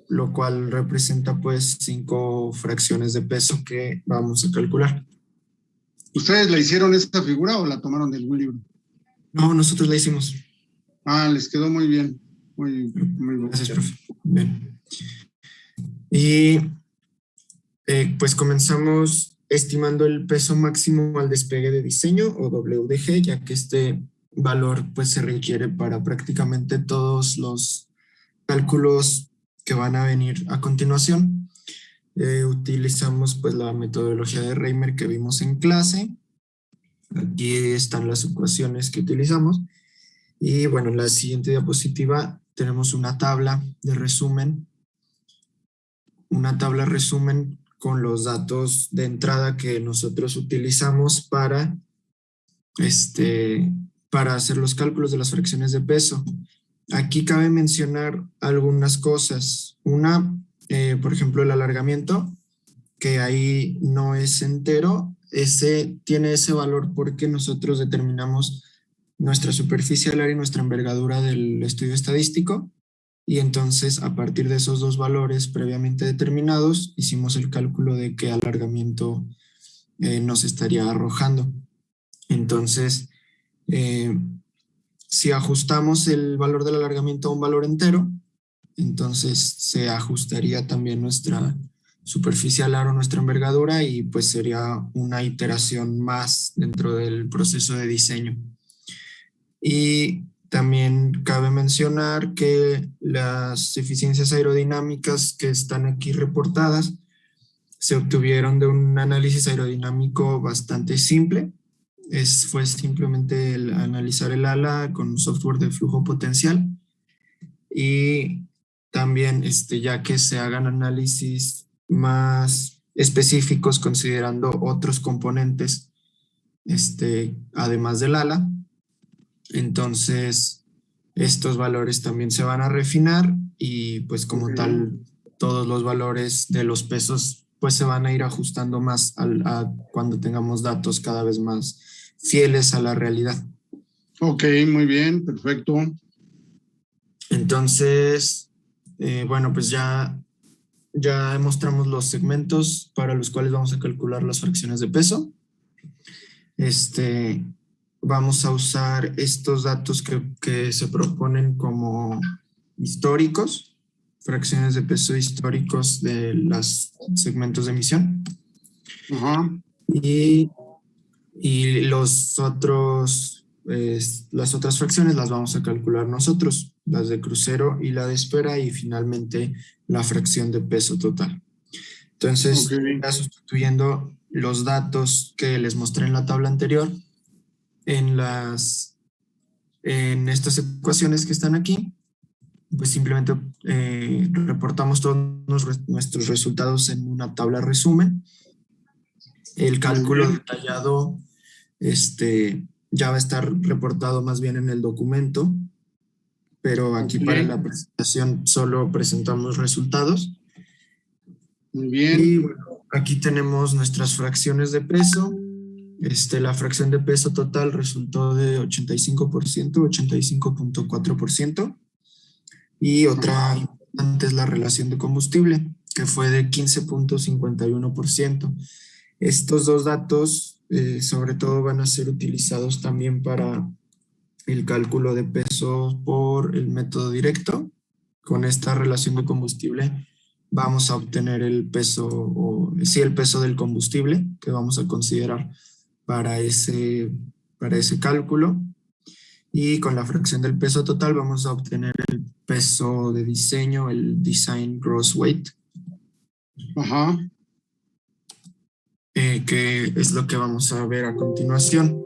lo cual representa pues 5 fracciones de peso que vamos a calcular. ¿Ustedes la hicieron esta figura o la tomaron de algún libro? No, nosotros la hicimos. Ah, les quedó muy bien. Muy bueno. Gracias, profe. Bien. Y pues comenzamos estimando el peso máximo al despegue de diseño o WDG, ya que este valor pues se requiere para prácticamente todos los cálculos que van a venir a continuación. Utilizamos pues la metodología de Reimer que vimos en clase. Aquí están las ecuaciones que utilizamos. Y bueno, en la siguiente diapositiva tenemos una tabla de resumen. Una tabla resumen con los datos de entrada que nosotros utilizamos para hacer los cálculos de las fracciones de peso. Aquí cabe mencionar algunas cosas. Una, por ejemplo, el alargamiento, que ahí no es entero. Tiene ese valor porque nosotros determinamos nuestra superficie del área y nuestra envergadura del estudio estadístico. Y entonces, a partir de esos dos valores previamente determinados, hicimos el cálculo de qué alargamiento nos estaría arrojando. Entonces, si ajustamos el valor del alargamiento a un valor entero, entonces se ajustaría también nuestra superficie al aro, nuestra envergadura, y pues sería una iteración más dentro del proceso de diseño. Y también cabe mencionar que las eficiencias aerodinámicas que están aquí reportadas se obtuvieron de un análisis aerodinámico bastante simple. Fue simplemente el analizar el ala con software de flujo potencial, y también ya que se hagan análisis más específicos considerando otros componentes además del ala. Entonces estos valores también se van a refinar y pues como tal todos los valores de los pesos pues se van a ir ajustando más a cuando tengamos datos cada vez más fieles a la realidad. Ok, muy bien, perfecto. Entonces, bueno, pues ya mostramos los segmentos para los cuales vamos a calcular las fracciones de peso. Vamos a usar estos datos que se proponen como históricos, fracciones de peso históricos de los segmentos de emisión. Ajá. Y las otras fracciones las vamos a calcular nosotros, las de crucero y la de espera, y finalmente la fracción de peso total. Entonces, ya sustituyendo los datos que les mostré en la tabla anterior, en estas ecuaciones que están aquí, pues simplemente reportamos todos nuestros resultados en una tabla resumen. El cálculo detallado ya va a estar reportado más bien en el documento, pero aquí para la presentación solo presentamos resultados. Muy bien. Y bueno, aquí tenemos nuestras fracciones de peso. La fracción de peso total resultó de 85%, 85.4%. Y otra importante es la relación de combustible, que fue de 15.51%. Estos dos datos, sobre todo, van a ser utilizados también para el cálculo de peso por el método directo. Con esta relación de combustible vamos a obtener el peso, el peso del combustible que vamos a considerar para ese cálculo. Y con la fracción del peso total vamos a obtener el peso de diseño, el Design Gross Weight. Ajá. Que es lo que vamos a ver a continuación.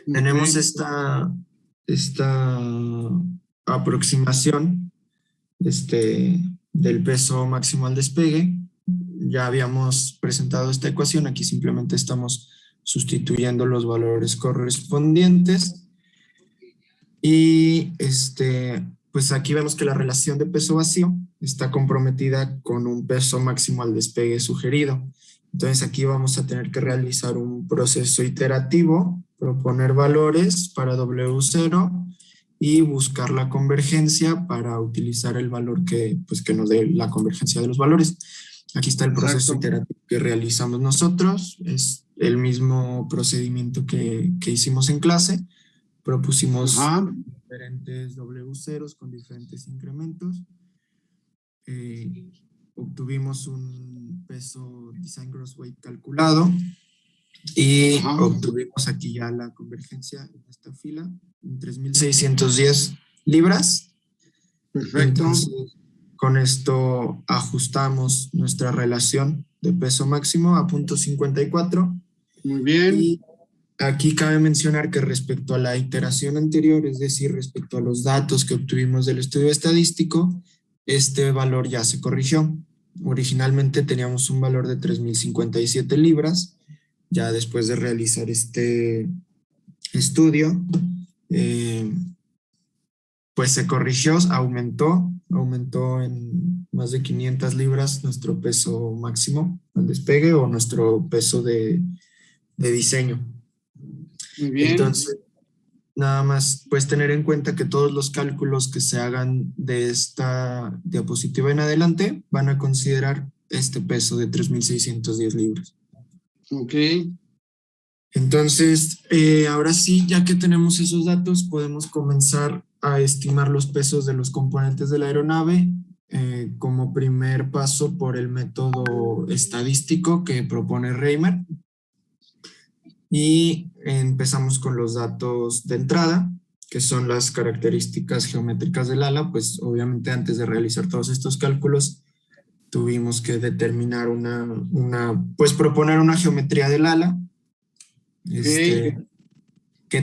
Tenemos esta aproximación del peso máximo al despegue. Ya habíamos presentado esta ecuación, aquí simplemente estamos sustituyendo los valores correspondientes. Y pues aquí vemos que la relación de peso vacío está comprometida con un peso máximo al despegue sugerido. Entonces aquí vamos a tener que realizar un proceso iterativo, proponer valores para W0 y buscar la convergencia para utilizar el valor que nos dé la convergencia de los valores. Aquí está el proceso iterativo que realizamos nosotros. Es el mismo procedimiento que hicimos en clase. Propusimos diferentes W ceros con diferentes incrementos. Obtuvimos un peso design gross weight calculado y obtuvimos aquí ya la convergencia en esta fila en 3.610 libras. Perfecto. Entonces, con esto ajustamos nuestra relación de peso máximo a 0.54. Muy bien. Y aquí cabe mencionar que respecto a la iteración anterior, es decir, respecto a los datos que obtuvimos del estudio estadístico, este valor ya se corrigió. Originalmente teníamos un valor de 3.057 libras. Ya después de realizar este estudio, pues se corrigió, aumentó en más de 500 libras nuestro peso máximo al despegue o nuestro peso de diseño. Muy bien. Entonces, nada más, pues tener en cuenta que todos los cálculos que se hagan de esta diapositiva en adelante van a considerar este peso de 3.610 libras. Ok. Entonces, ahora sí, ya que tenemos esos datos, podemos comenzar a estimar los pesos de los componentes de la aeronave como primer paso por el método estadístico que propone Reimer. Y empezamos con los datos de entrada, que son las características geométricas del ala. Pues obviamente antes de realizar todos estos cálculos, tuvimos que determinar pues proponer una geometría del ala, que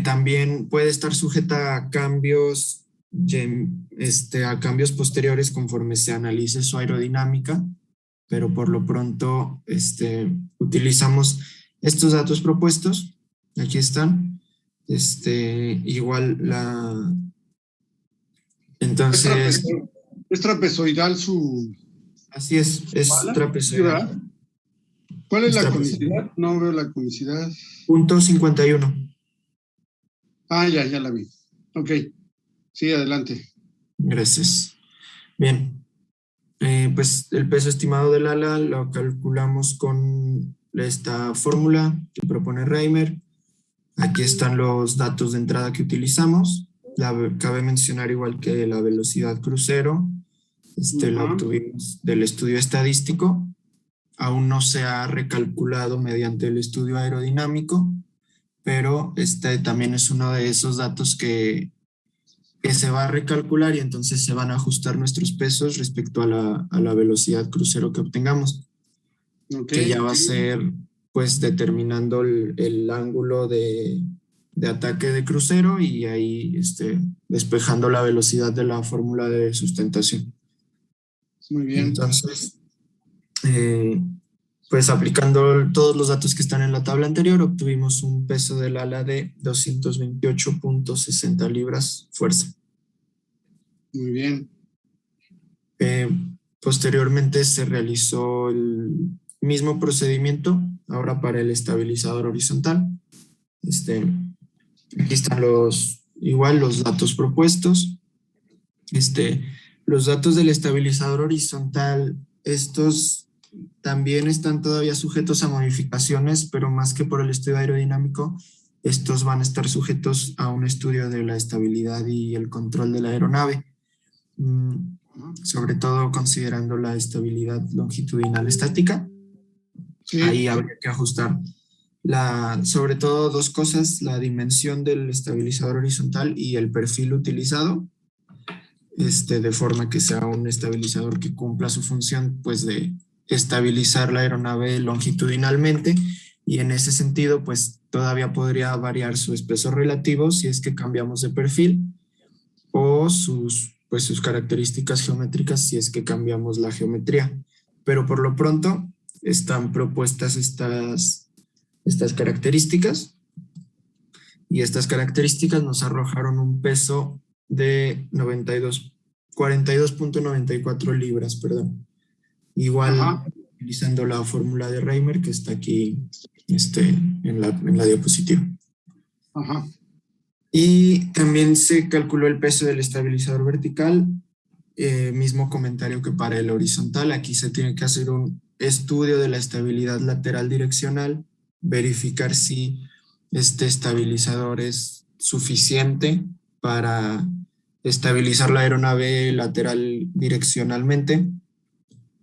también puede estar sujeta a cambios, a cambios posteriores conforme se analice su aerodinámica, pero por lo pronto utilizamos estos datos propuestos. Aquí están. Entonces. Es trapezoidal su. Así es trapezoidal. ¿Cuál es la conicidad? No veo la conicidad. 0.51. Ah, ya la vi. Ok. Sí, adelante. Gracias. Bien. Pues el peso estimado del ala lo calculamos con esta fórmula que propone Reimer. Aquí están los datos de entrada que utilizamos. Cabe mencionar igual que la velocidad crucero, la obtuvimos del estudio estadístico. Aún no se ha recalculado mediante el estudio aerodinámico, pero también es uno de esos datos que se va a recalcular y entonces se van a ajustar nuestros pesos respecto a la velocidad crucero que obtengamos. Okay. Que ya va a ser pues determinando el ángulo de ataque de crucero y ahí despejando la velocidad de la fórmula de sustentación. Muy bien. Entonces, pues aplicando todos los datos que están en la tabla anterior, obtuvimos un peso del ala de 228.60 libras fuerza. Muy bien. Posteriormente se realizó el mismo procedimiento, ahora para el estabilizador horizontal. Aquí están los datos propuestos. Los datos del estabilizador horizontal, estos también están todavía sujetos a modificaciones, pero más que por el estudio aerodinámico, estos van a estar sujetos a un estudio de la estabilidad y el control de la aeronave, sobre todo considerando la estabilidad longitudinal estática. Sí. Ahí habría que ajustar sobre todo dos cosas: la dimensión del estabilizador horizontal y el perfil utilizado, de forma que sea un estabilizador que cumpla su función pues de estabilizar la aeronave longitudinalmente, y en ese sentido pues todavía podría variar su espesor relativo si es que cambiamos de perfil, o sus características geométricas si es que cambiamos la geometría. Pero por lo pronto están propuestas estas características, y estas características nos arrojaron un peso de 42.94 libras, perdón. Igual, utilizando la fórmula de Reimer que está aquí en la diapositiva. Ajá. Y también se calculó el peso del estabilizador vertical, mismo comentario que para el horizontal. Aquí se tiene que hacer un estudio de la estabilidad lateral direccional, verificar si este estabilizador es suficiente para estabilizar la aeronave lateral direccionalmente.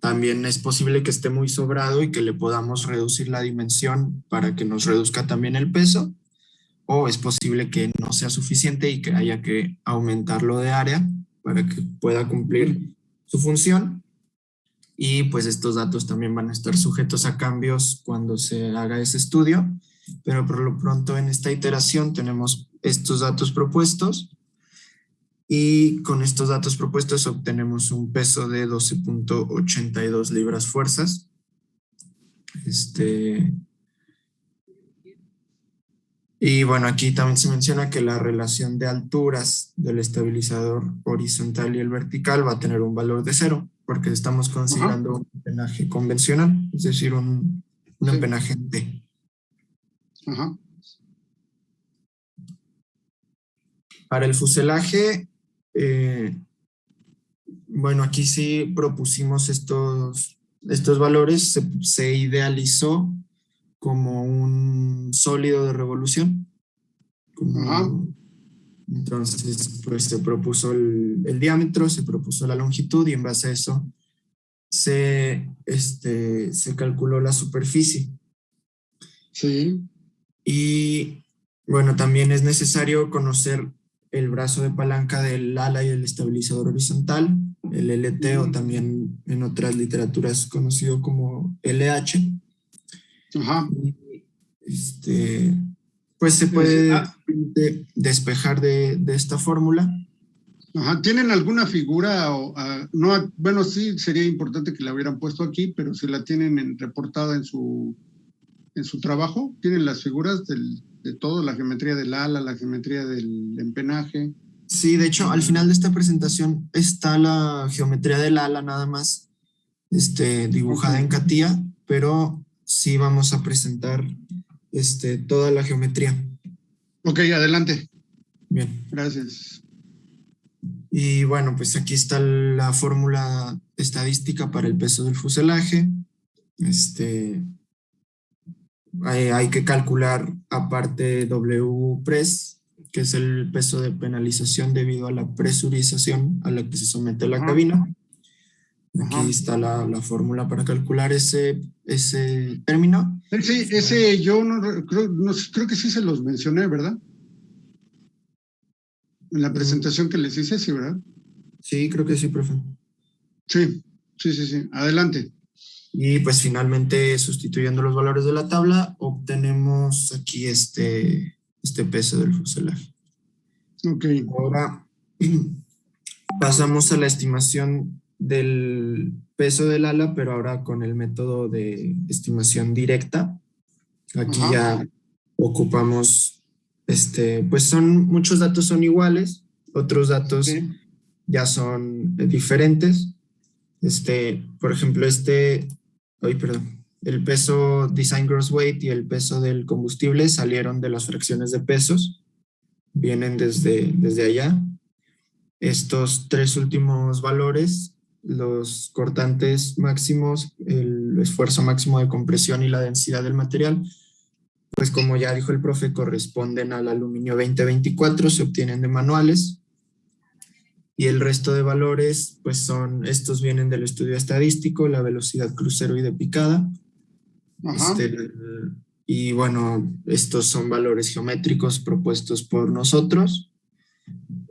También es posible que esté muy sobrado y que le podamos reducir la dimensión para que nos reduzca también el peso, o es posible que no sea suficiente y que haya que aumentarlo de área para que pueda cumplir su función. Y pues estos datos también van a estar sujetos a cambios cuando se haga ese estudio, pero por lo pronto en esta iteración tenemos estos datos propuestos. Y con estos datos propuestos obtenemos un peso de 12.82 libras fuerzas. Y bueno, aquí también se menciona que la relación de alturas del estabilizador horizontal y el vertical va a tener un valor de 0, porque estamos considerando un empenaje convencional, es decir, un empenaje en T. Ajá. Para el fuselaje, bueno, aquí sí propusimos estos valores, se idealizó como un sólido de revolución. Entonces, pues se propuso el diámetro, se propuso la longitud y en base a eso se calculó la superficie. Sí. Y bueno, también es necesario conocer el brazo de palanca del ala y el estabilizador horizontal, el LT, o también en otras literaturas conocido como LH. Ajá. Pues se puede despejar de esta fórmula. Ajá. ¿Tienen alguna figura? No, bueno, sí, sería importante que la hubieran puesto aquí, pero si la tienen reportada en su trabajo, ¿tienen las figuras de todo, la geometría del ala, la geometría del empenaje? Sí, de hecho, al final de esta presentación está la geometría del ala nada más, dibujada en CATIA, pero sí vamos a presentar toda la geometría. Ok, adelante. Bien. Gracias. Y bueno, pues aquí está la fórmula estadística para el peso del fuselaje. Hay que calcular aparte WPRES, que es el peso de penalización debido a la presurización a la que se somete la cabina. Aquí está la fórmula para calcular ese término. Ese yo creo que sí se los mencioné, ¿verdad? En la presentación que les hice, sí, ¿verdad? Sí, creo que sí, profe. Sí. Adelante. Y pues finalmente, sustituyendo los valores de la tabla, obtenemos aquí este peso del fuselaje. Ok. Ahora pasamos a la estimación del peso del ala, pero ahora con el método de estimación directa. Aquí ya ocupamos, pues muchos datos son iguales, otros datos ya son diferentes. Por ejemplo, el peso design gross weight y el peso del combustible salieron de las fracciones de pesos, vienen desde allá. Estos tres últimos valores, los cortantes máximos, el esfuerzo máximo de compresión y la densidad del material, pues como ya dijo el profe, corresponden al aluminio 2024, se obtienen de manuales. Y el resto de valores, pues estos vienen del estudio estadístico, la velocidad crucero y de picada. Y bueno, estos son valores geométricos propuestos por nosotros.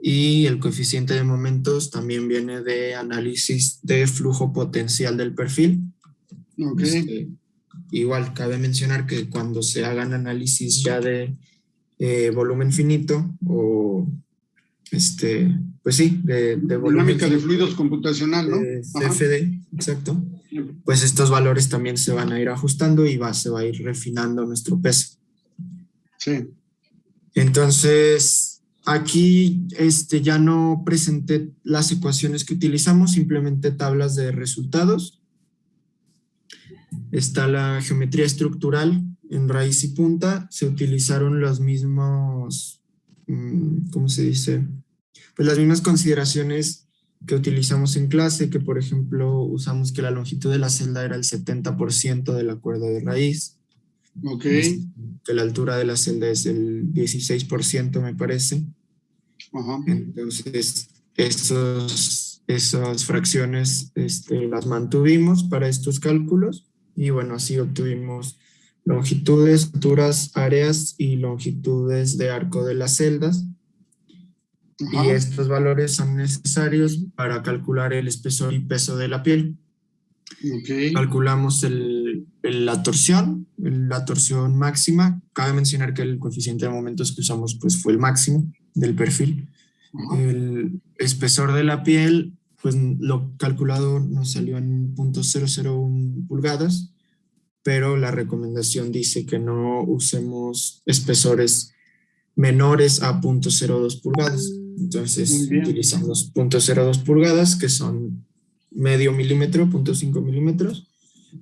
Y el coeficiente de momentos también viene de análisis de flujo potencial del perfil. Igual cabe mencionar que cuando se hagan análisis ya de volumen finito o pues sí, de dinámica de fluidos computacional, ¿no? CFD, exacto. Pues estos valores también se van a ir ajustando y se va a ir refinando nuestro peso. Sí. Entonces, aquí ya no presenté las ecuaciones que utilizamos, simplemente tablas de resultados. Está la geometría estructural en raíz y punta. Se utilizaron los mismos, ¿cómo se dice? Pues las mismas consideraciones que utilizamos en clase, que por ejemplo usamos que la longitud de la celda era el 70% de la cuerda de raíz. Ok. Que la altura de la celda es el 16%, me parece. Ajá. Entonces, esas fracciones las mantuvimos para estos cálculos y bueno, así obtuvimos longitudes, alturas, áreas y longitudes de arco de las celdas. Ajá. Y estos valores son necesarios para calcular el espesor y peso de la piel. Ok. Calculamos la torsión máxima. Cabe mencionar que el coeficiente de momentos que usamos pues, fue el máximo del perfil. Ajá. El espesor de la piel, pues lo calculado nos salió en 0.001 pulgadas, pero la recomendación dice que no usemos espesores menores a 0.02 pulgadas. Entonces utilizamos 0.02 pulgadas, que son medio milímetro, 0.5 milímetros,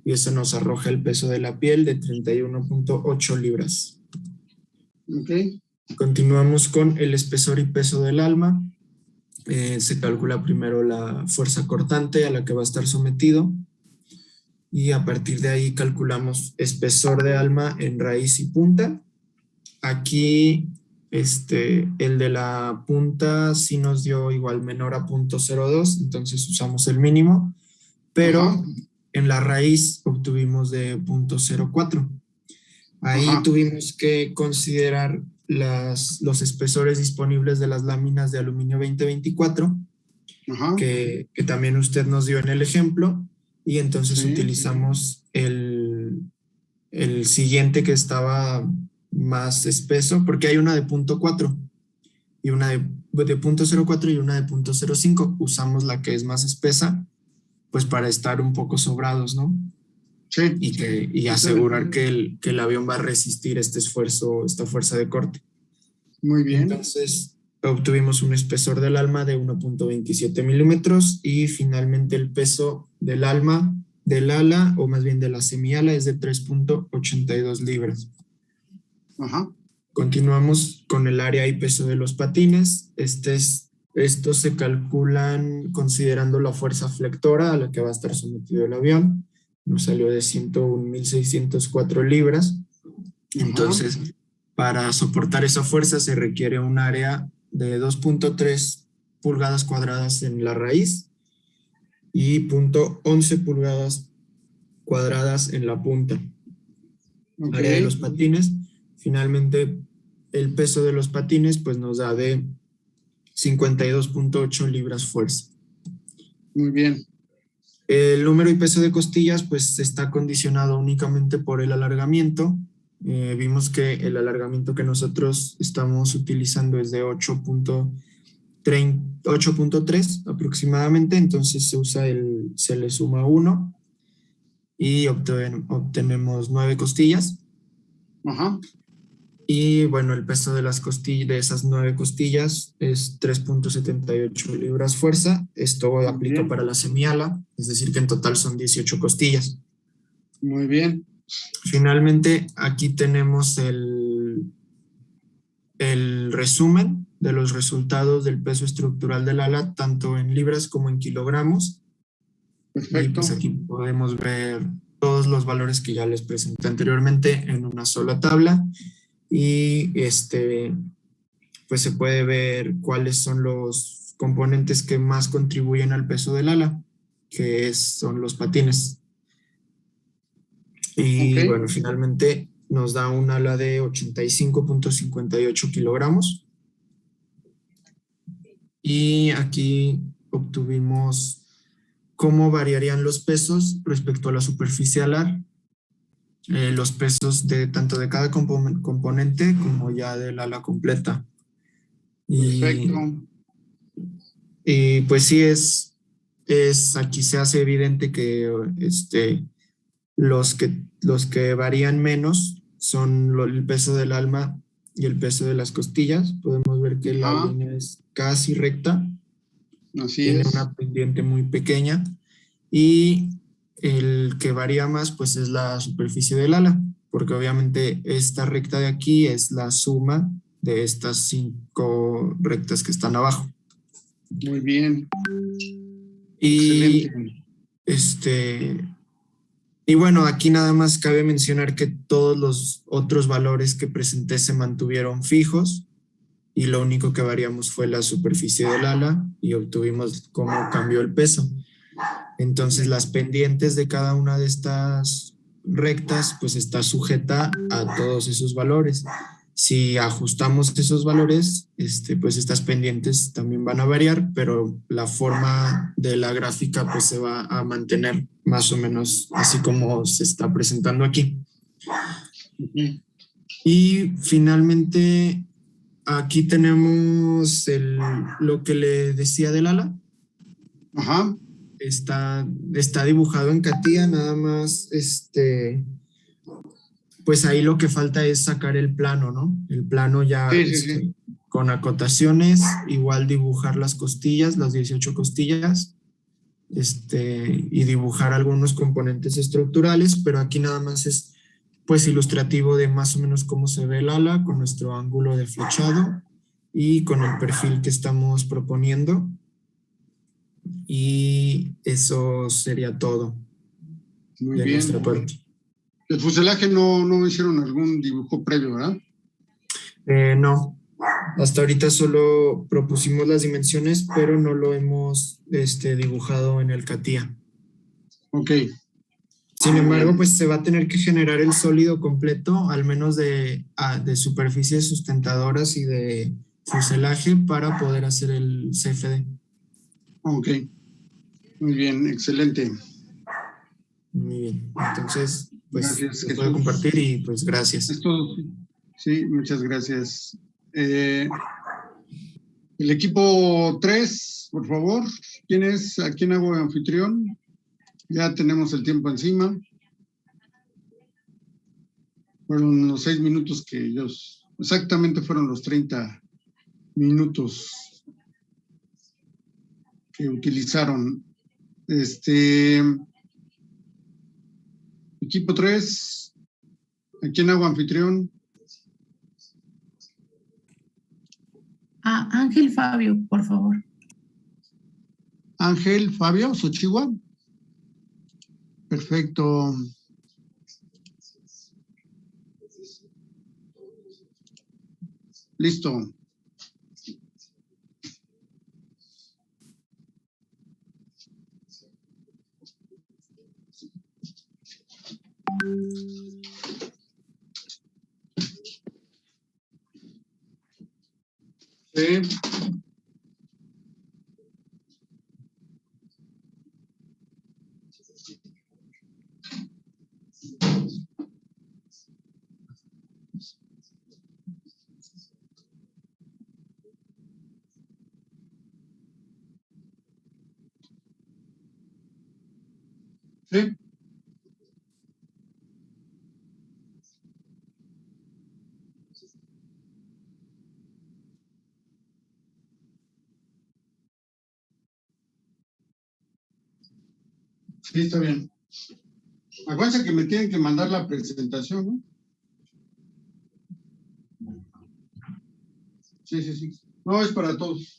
y eso nos arroja el peso de la piel de 31.8 libras. Ok. Continuamos con el espesor y peso del alma. Se calcula primero la fuerza cortante a la que va a estar sometido y a partir de ahí calculamos espesor de alma en raíz y punta. Aquí el de la punta sí nos dio igual menor a 0.02, entonces usamos el mínimo, pero Ajá. en la raíz obtuvimos de 0.04. Ahí Ajá. tuvimos que considerar los espesores disponibles de las láminas de aluminio 2024, Ajá. que también usted nos dio en el ejemplo, y entonces Sí. utilizamos el siguiente que estaba más espeso, porque hay una de 0.4 y una de 0.04 y una de 0.05. Usamos la que es más espesa, pues para estar un poco sobrados, ¿no? Sí. Y asegurar que el avión va a resistir este esfuerzo, esta fuerza de corte. Muy bien. Entonces, obtuvimos un espesor del alma de 1.27 milímetros y finalmente el peso del alma, del ala, o más bien de la semiala, es de 3.82 libras. Ajá. Continuamos con el área y peso de los patines. Estos se calculan considerando la fuerza flectora a la que va a estar sometido el avión. Nos salió de 101.604 libras. Entonces, para soportar esa fuerza se requiere un área de 2.3 pulgadas cuadradas en la raíz y 0.11 pulgadas cuadradas en la punta. Ok. Área de los patines. Finalmente, el peso de los patines pues nos da de 52.8 libras fuerza. Muy bien. El número y peso de costillas pues está condicionado únicamente por el alargamiento. Vimos que el alargamiento que nosotros estamos utilizando es de 8.3 aproximadamente, entonces se le suma 1 y obtenemos 9 costillas. Ajá. Y bueno, el peso de de esas 9 costillas es 3.78 libras fuerza. Esto aplica para la semiala, es decir que en total son 18 costillas. Muy bien. Finalmente, aquí tenemos el resumen de los resultados del peso estructural del ala, tanto en libras como en kilogramos. Perfecto. Y pues aquí podemos ver todos los valores que ya les presenté anteriormente en una sola tabla. Y pues se puede ver cuáles son los componentes que más contribuyen al peso del ala, que son los patines. Y bueno, finalmente nos da un ala de 85.58 kilogramos. Y aquí obtuvimos cómo variarían los pesos respecto a la superficie alar. Los pesos tanto de cada componente como ya del ala completa. Perfecto. Y pues sí, aquí se hace evidente que los que varían menos son el peso del alma y el peso de las costillas. Podemos ver que la línea es casi recta. Así tiene es. una pendiente muy pequeña y el que varía más pues es la superficie del ala, porque obviamente esta recta de aquí es la suma de estas 5 rectas que están abajo. Muy bien. Y excelente. Y bueno, aquí nada más cabe mencionar que todos los otros valores que presenté se mantuvieron fijos. y lo único que variamos fue la superficie del ala y obtuvimos cómo cambió el peso. Entonces las pendientes de cada una de estas rectas pues está sujeta a todos esos valores. Si ajustamos esos valores, pues estas pendientes también van a variar, pero la forma de la gráfica pues se va a mantener más o menos así como se está presentando aquí. Y finalmente aquí tenemos lo que le decía del ala. Ajá. Está dibujado en CATIA, nada más, pues ahí lo que falta es sacar el plano, ¿no? El plano ya Sí. con acotaciones, igual dibujar las costillas, las 18 costillas, y dibujar algunos componentes estructurales, pero aquí nada más es pues ilustrativo de más o menos cómo se ve el ala con nuestro ángulo de flechado y con el perfil que estamos proponiendo. Y eso sería todo. Muy de bien. Nuestra parte. El fuselaje no hicieron algún dibujo previo, ¿verdad? No. Hasta ahorita solo propusimos las dimensiones, pero no lo hemos dibujado en el CATIA. Ok. Sin embargo, pues se va a tener que generar el sólido completo, al menos de superficies sustentadoras y de fuselaje para poder hacer el CFD. Ok. Muy bien, excelente. Muy bien. Entonces, pues Gracias, lo puedo compartir y pues gracias. Es todo. Sí, muchas gracias. El equipo 3, por favor. ¿Quién es? ¿A quién hago anfitrión? Ya tenemos el tiempo encima. Fueron los 6 minutos que ellos... Exactamente fueron los 30 minutos que utilizaron. Equipo 3, ¿a quién hago anfitrión? Ángel Fabio, por favor. Ángel Fabio Xochihua. Perfecto. Listo. Sí. Sí. Sí, está bien. Acuérdense que me tienen que mandar la presentación, ¿no? Sí. No, es para todos.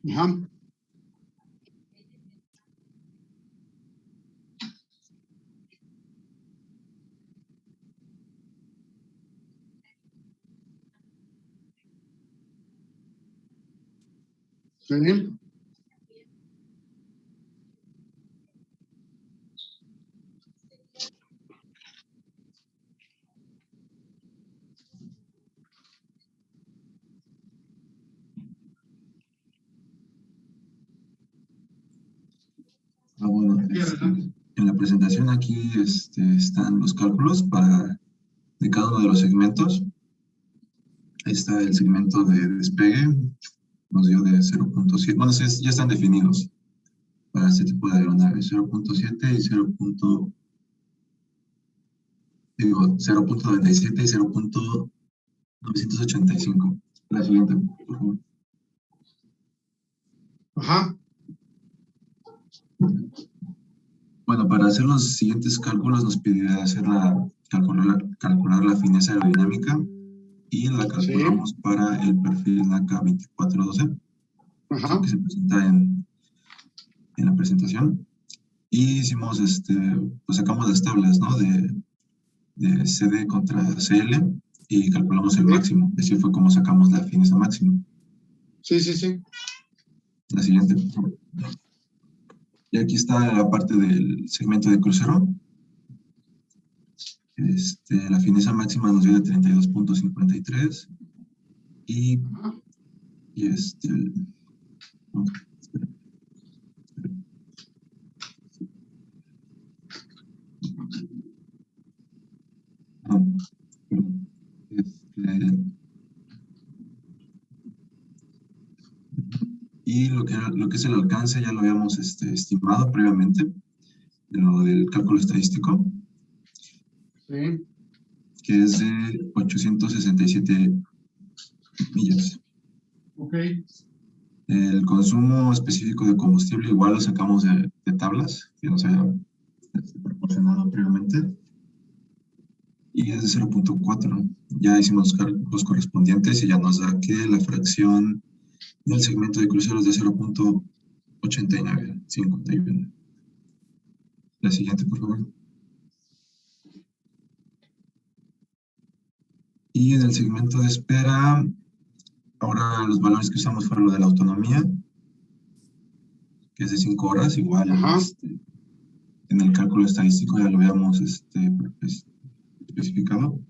Ajá. ¿Está bien? Bueno, en la presentación aquí están los cálculos de cada uno de los segmentos. Ahí está el segmento de despegue, nos dio de 0.7, bueno, ya están definidos para este tipo de aeronave, 0.7 y digo, 0.97 y 0.985. La siguiente, por favor. Ajá. Bueno, para hacer los siguientes cálculos nos pidió calcular la fineza aerodinámica y la calculamos para el perfil NACA 2412, que se presenta en la presentación. Y hicimos, pues sacamos las tablas, ¿no? De CD contra CL y calculamos el máximo. Así fue como sacamos la fineza máxima. Sí, sí, sí. La siguiente, por favor. Y aquí está la parte del segmento de crucero. La fineza máxima nos dio de 32.53 y no, espera. Ah, perdón. Y lo que es el alcance ya lo habíamos estimado previamente, de lo del cálculo estadístico, que es de 867 millas. Ok. El consumo específico de combustible igual lo sacamos de tablas que nos había proporcionado previamente, y es de 0.4. Ya hicimos los correspondientes y ya nos da que la fracción del segmento de cruceros de 0.8951. La siguiente, por favor. Y en el segmento de espera, ahora los valores que usamos fueron lo de la autonomía, que es de 5 horas, igual en el cálculo estadístico ya lo habíamos especificado.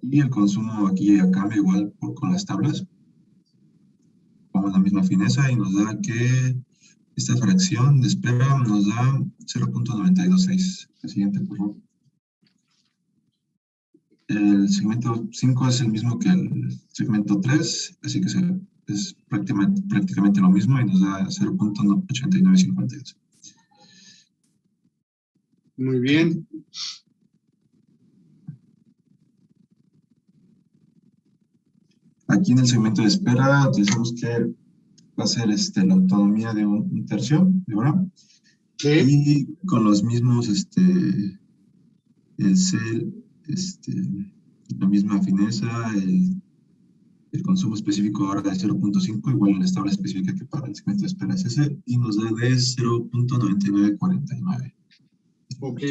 Y el consumo aquí ya cambia igual con las tablas. Ponemos la misma fineza y nos da que esta fracción de espera nos da 0.926. La siguiente, por favor. El segmento 5 es el mismo que el segmento 3, así que es prácticamente lo mismo y nos da 0.8952. Muy bien. Aquí en el segmento de espera utilizamos que va a ser la autonomía de un tercio de hora. Sí. Y con los mismos, el CEL, la misma fineza, el consumo específico ahora de 0.5, igual en la tabla específica que para el segmento de espera es ese, y nos da de 0.9949. Ok.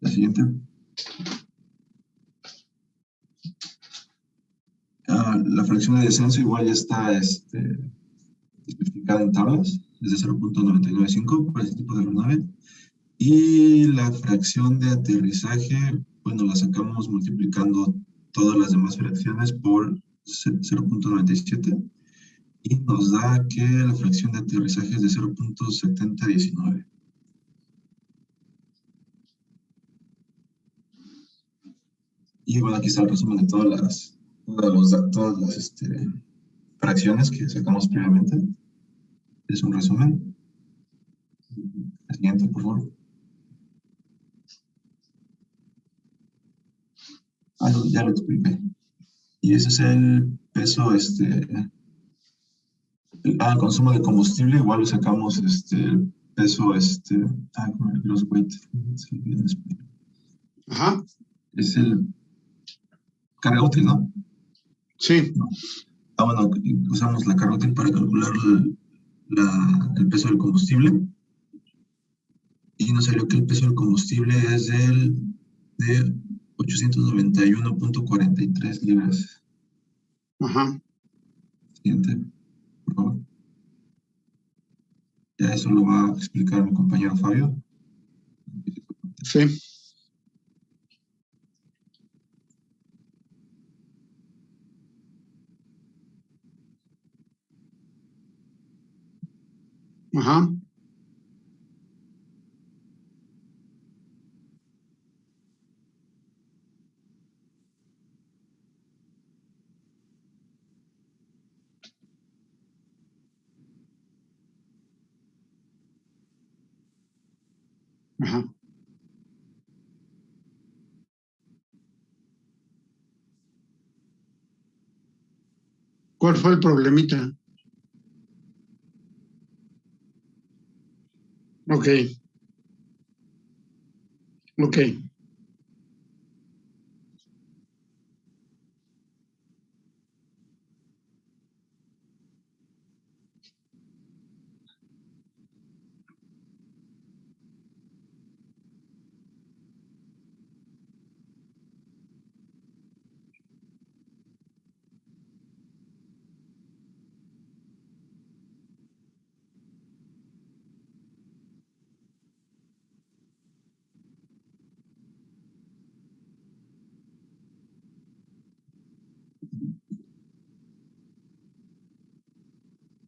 La siguiente. La fracción de descenso igual ya está especificada en tablas, es de 0.995 para este tipo de aeronave. Y la fracción de aterrizaje, bueno, la sacamos multiplicando todas las demás fracciones por 0.97 y nos da que la fracción de aterrizaje es de 0.7019. Y bueno, aquí está el resumen de todas las fracciones que sacamos previamente. Es un resumen. La siguiente, por favor. No, ya lo expliqué. Y ese es el peso, el consumo de combustible, igual lo sacamos, el peso, como el gross weight. Sí, bien, Ajá. es el carga útil, ¿no? Sí. No. Bueno, usamos la carga útil para calcular el peso del combustible. Y nos salió que el peso del combustible es de 891.43 libras. Ajá. Siguiente, por favor. Ya eso lo va a explicar mi compañero Fabio. Sí. Ajá. Ajá. ¿Cuál fue el problemita? Ok, ok.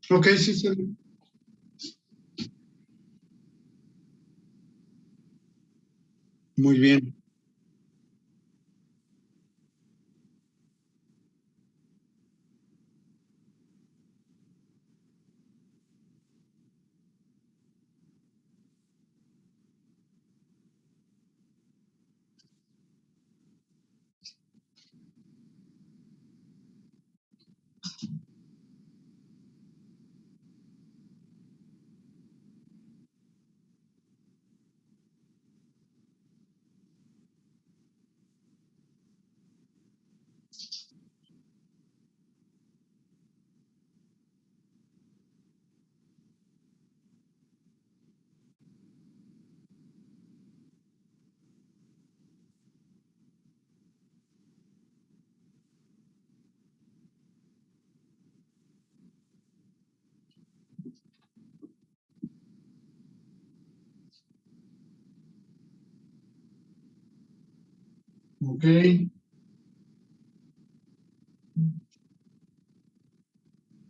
Ok, sí, sí. Muy bien. Ok,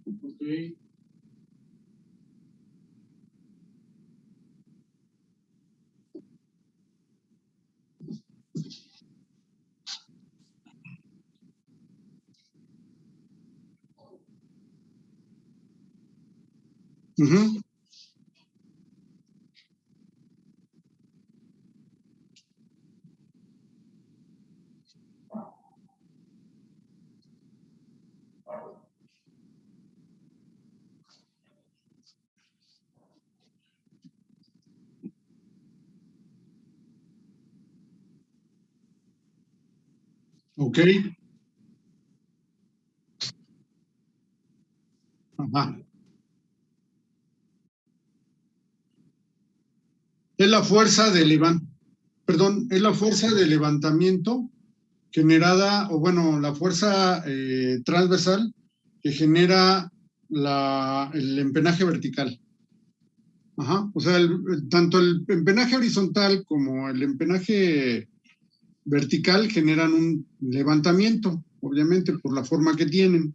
ok, ujú, ok, ajá. Es la fuerza de perdón, es la fuerza de levantamiento generada, o bueno, la fuerza transversal que genera el empenaje vertical. Ajá. O sea, tanto el empenaje horizontal como el empenaje vertical generan un levantamiento, obviamente, por la forma que tienen.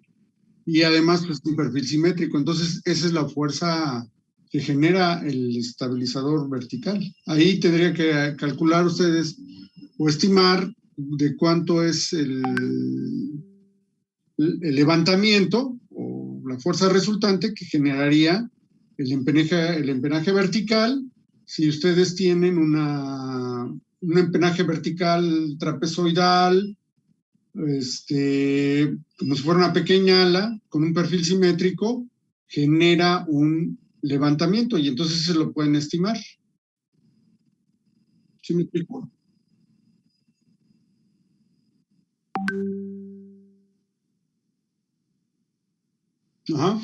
Y además, pues, un perfil simétrico. Entonces, esa es la fuerza que genera el estabilizador vertical. Ahí tendría que calcular ustedes o estimar de cuánto es el levantamiento o la fuerza resultante que generaría el empenaje vertical si ustedes tienen un empenaje vertical trapezoidal, como si fuera una pequeña ala con un perfil simétrico, genera un levantamiento y entonces se lo pueden estimar. ¿Sí me explico? Ajá,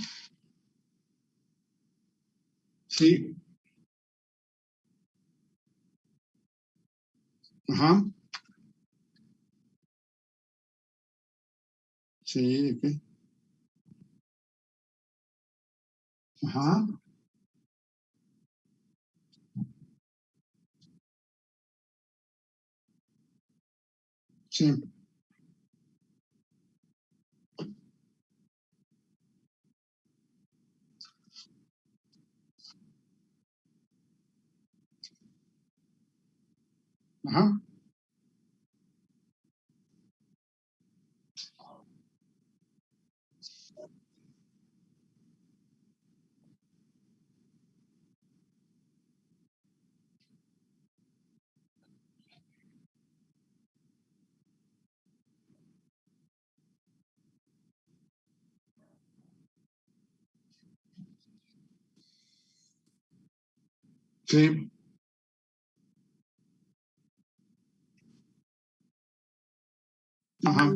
sí, ajá, sí, ok, ajá, sí, ajá, Sí. Ajá.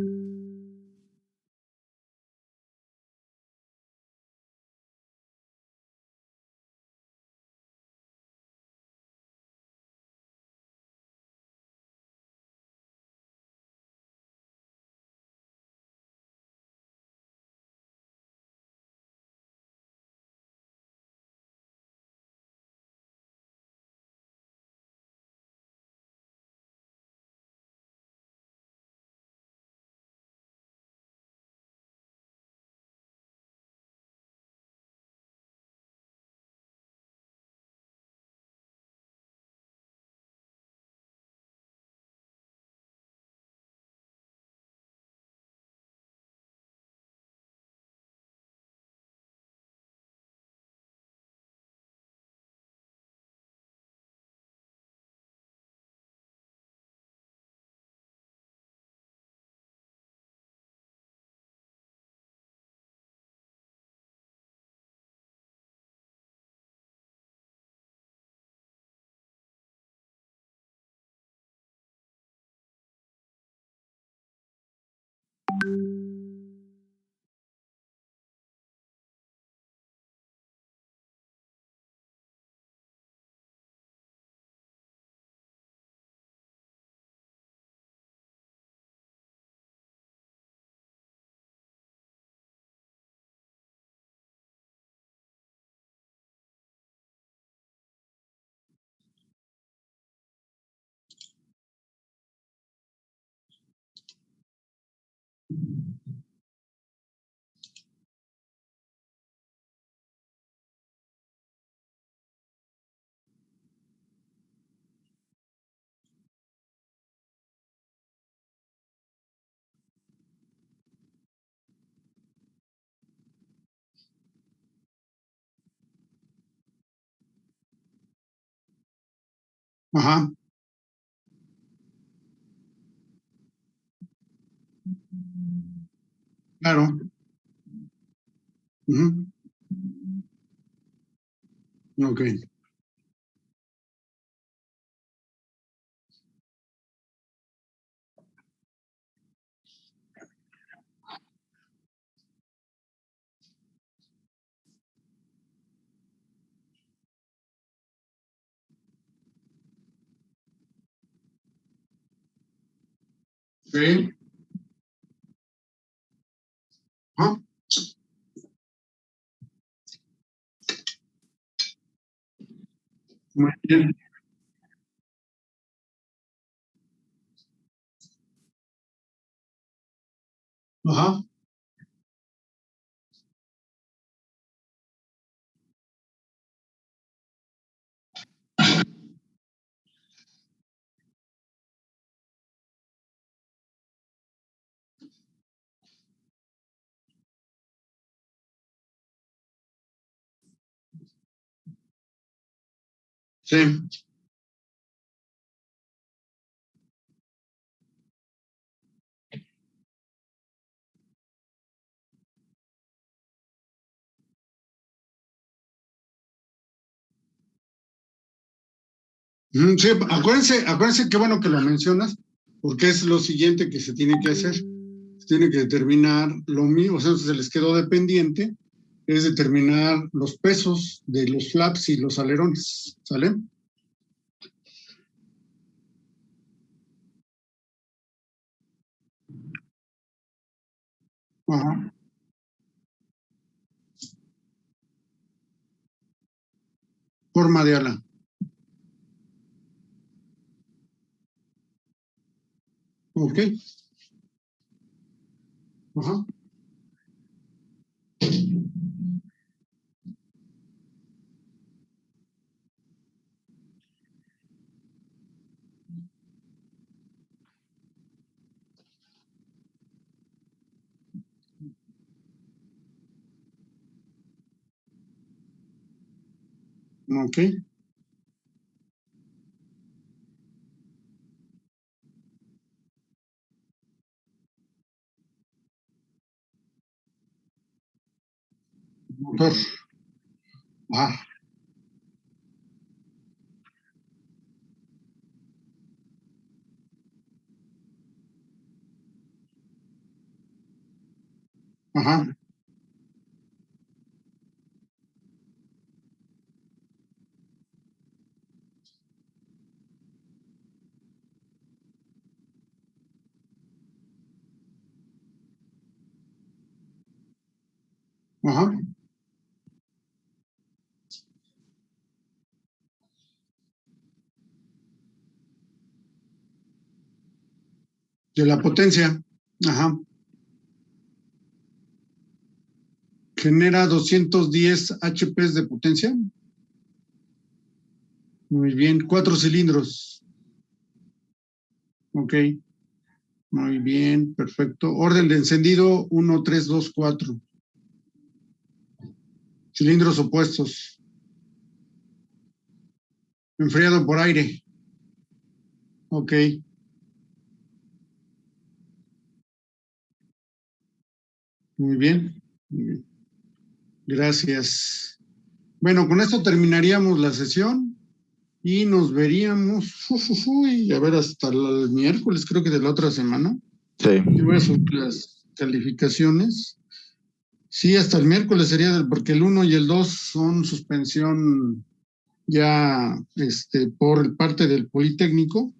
Ajá. Claro. Ujú. Ok. Sí. Ajá. Muy bien. Ajá. Sí. Sí, acuérdense qué bueno que lo mencionas, porque es lo siguiente que se tiene que hacer. Se tiene que determinar lo mismo, o sea, se les quedó de pendiente, es determinar los pesos de los flaps y los alerones, ¿sale? Ajá. Forma de ala. Ok. Ajá. Ok. Motor. Ah, Ajá. Ajá. De la potencia. Ajá. Genera 210 HP de potencia. Muy bien. 4 cilindros. Ok. Muy bien. Perfecto. Orden de encendido 1, 3, 2, 4. Cilindros opuestos. Enfriado por aire. Ok. Muy bien. Muy bien. Gracias. Bueno, con esto terminaríamos la sesión y nos veríamos, a ver, hasta el miércoles, creo que de la otra semana. Sí. Yo voy a subir las calificaciones. Sí, hasta el miércoles sería, porque el 1 y el 2 son suspensión ya por parte del Politécnico.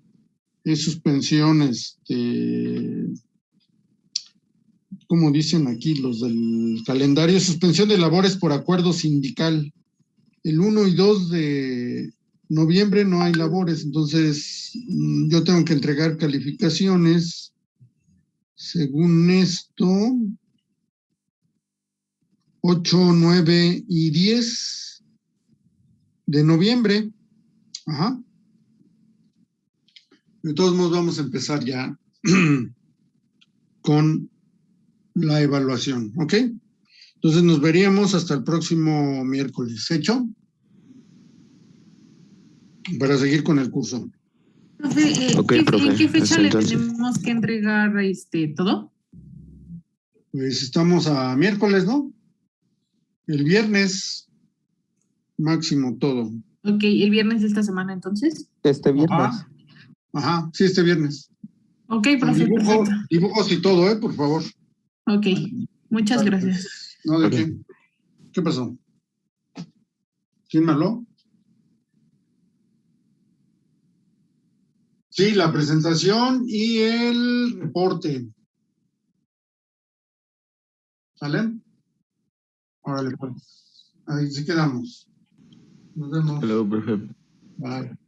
Es suspensión, como dicen aquí los del calendario, suspensión de labores por acuerdo sindical. El 1 y 2 de noviembre no hay labores, entonces yo tengo que entregar calificaciones. Según esto, 8, 9 y 10 de noviembre. Ajá. De todos modos, vamos a empezar ya con la evaluación, ¿ok? Entonces nos veríamos hasta el próximo miércoles. ¿Hecho? Para seguir con el curso. Profe, Ok, profe. ¿en qué fecha Hasta le entonces. tenemos que entregar todo? Pues estamos a miércoles, ¿no? El viernes máximo todo. Ok, el viernes de esta semana entonces. Este viernes. Ajá. Ajá, sí, este viernes. Ok, Con profe, perfecto. dibujos y todo, por favor. Ok, muchas gracias. No, ¿de Ok. qué? ¿Qué pasó? ¿Quién me habló? Sí, la presentación y el reporte. ¿Sale? Órale, pues. Ahí sí quedamos. Nos vemos. Hasta luego, profe. Bye.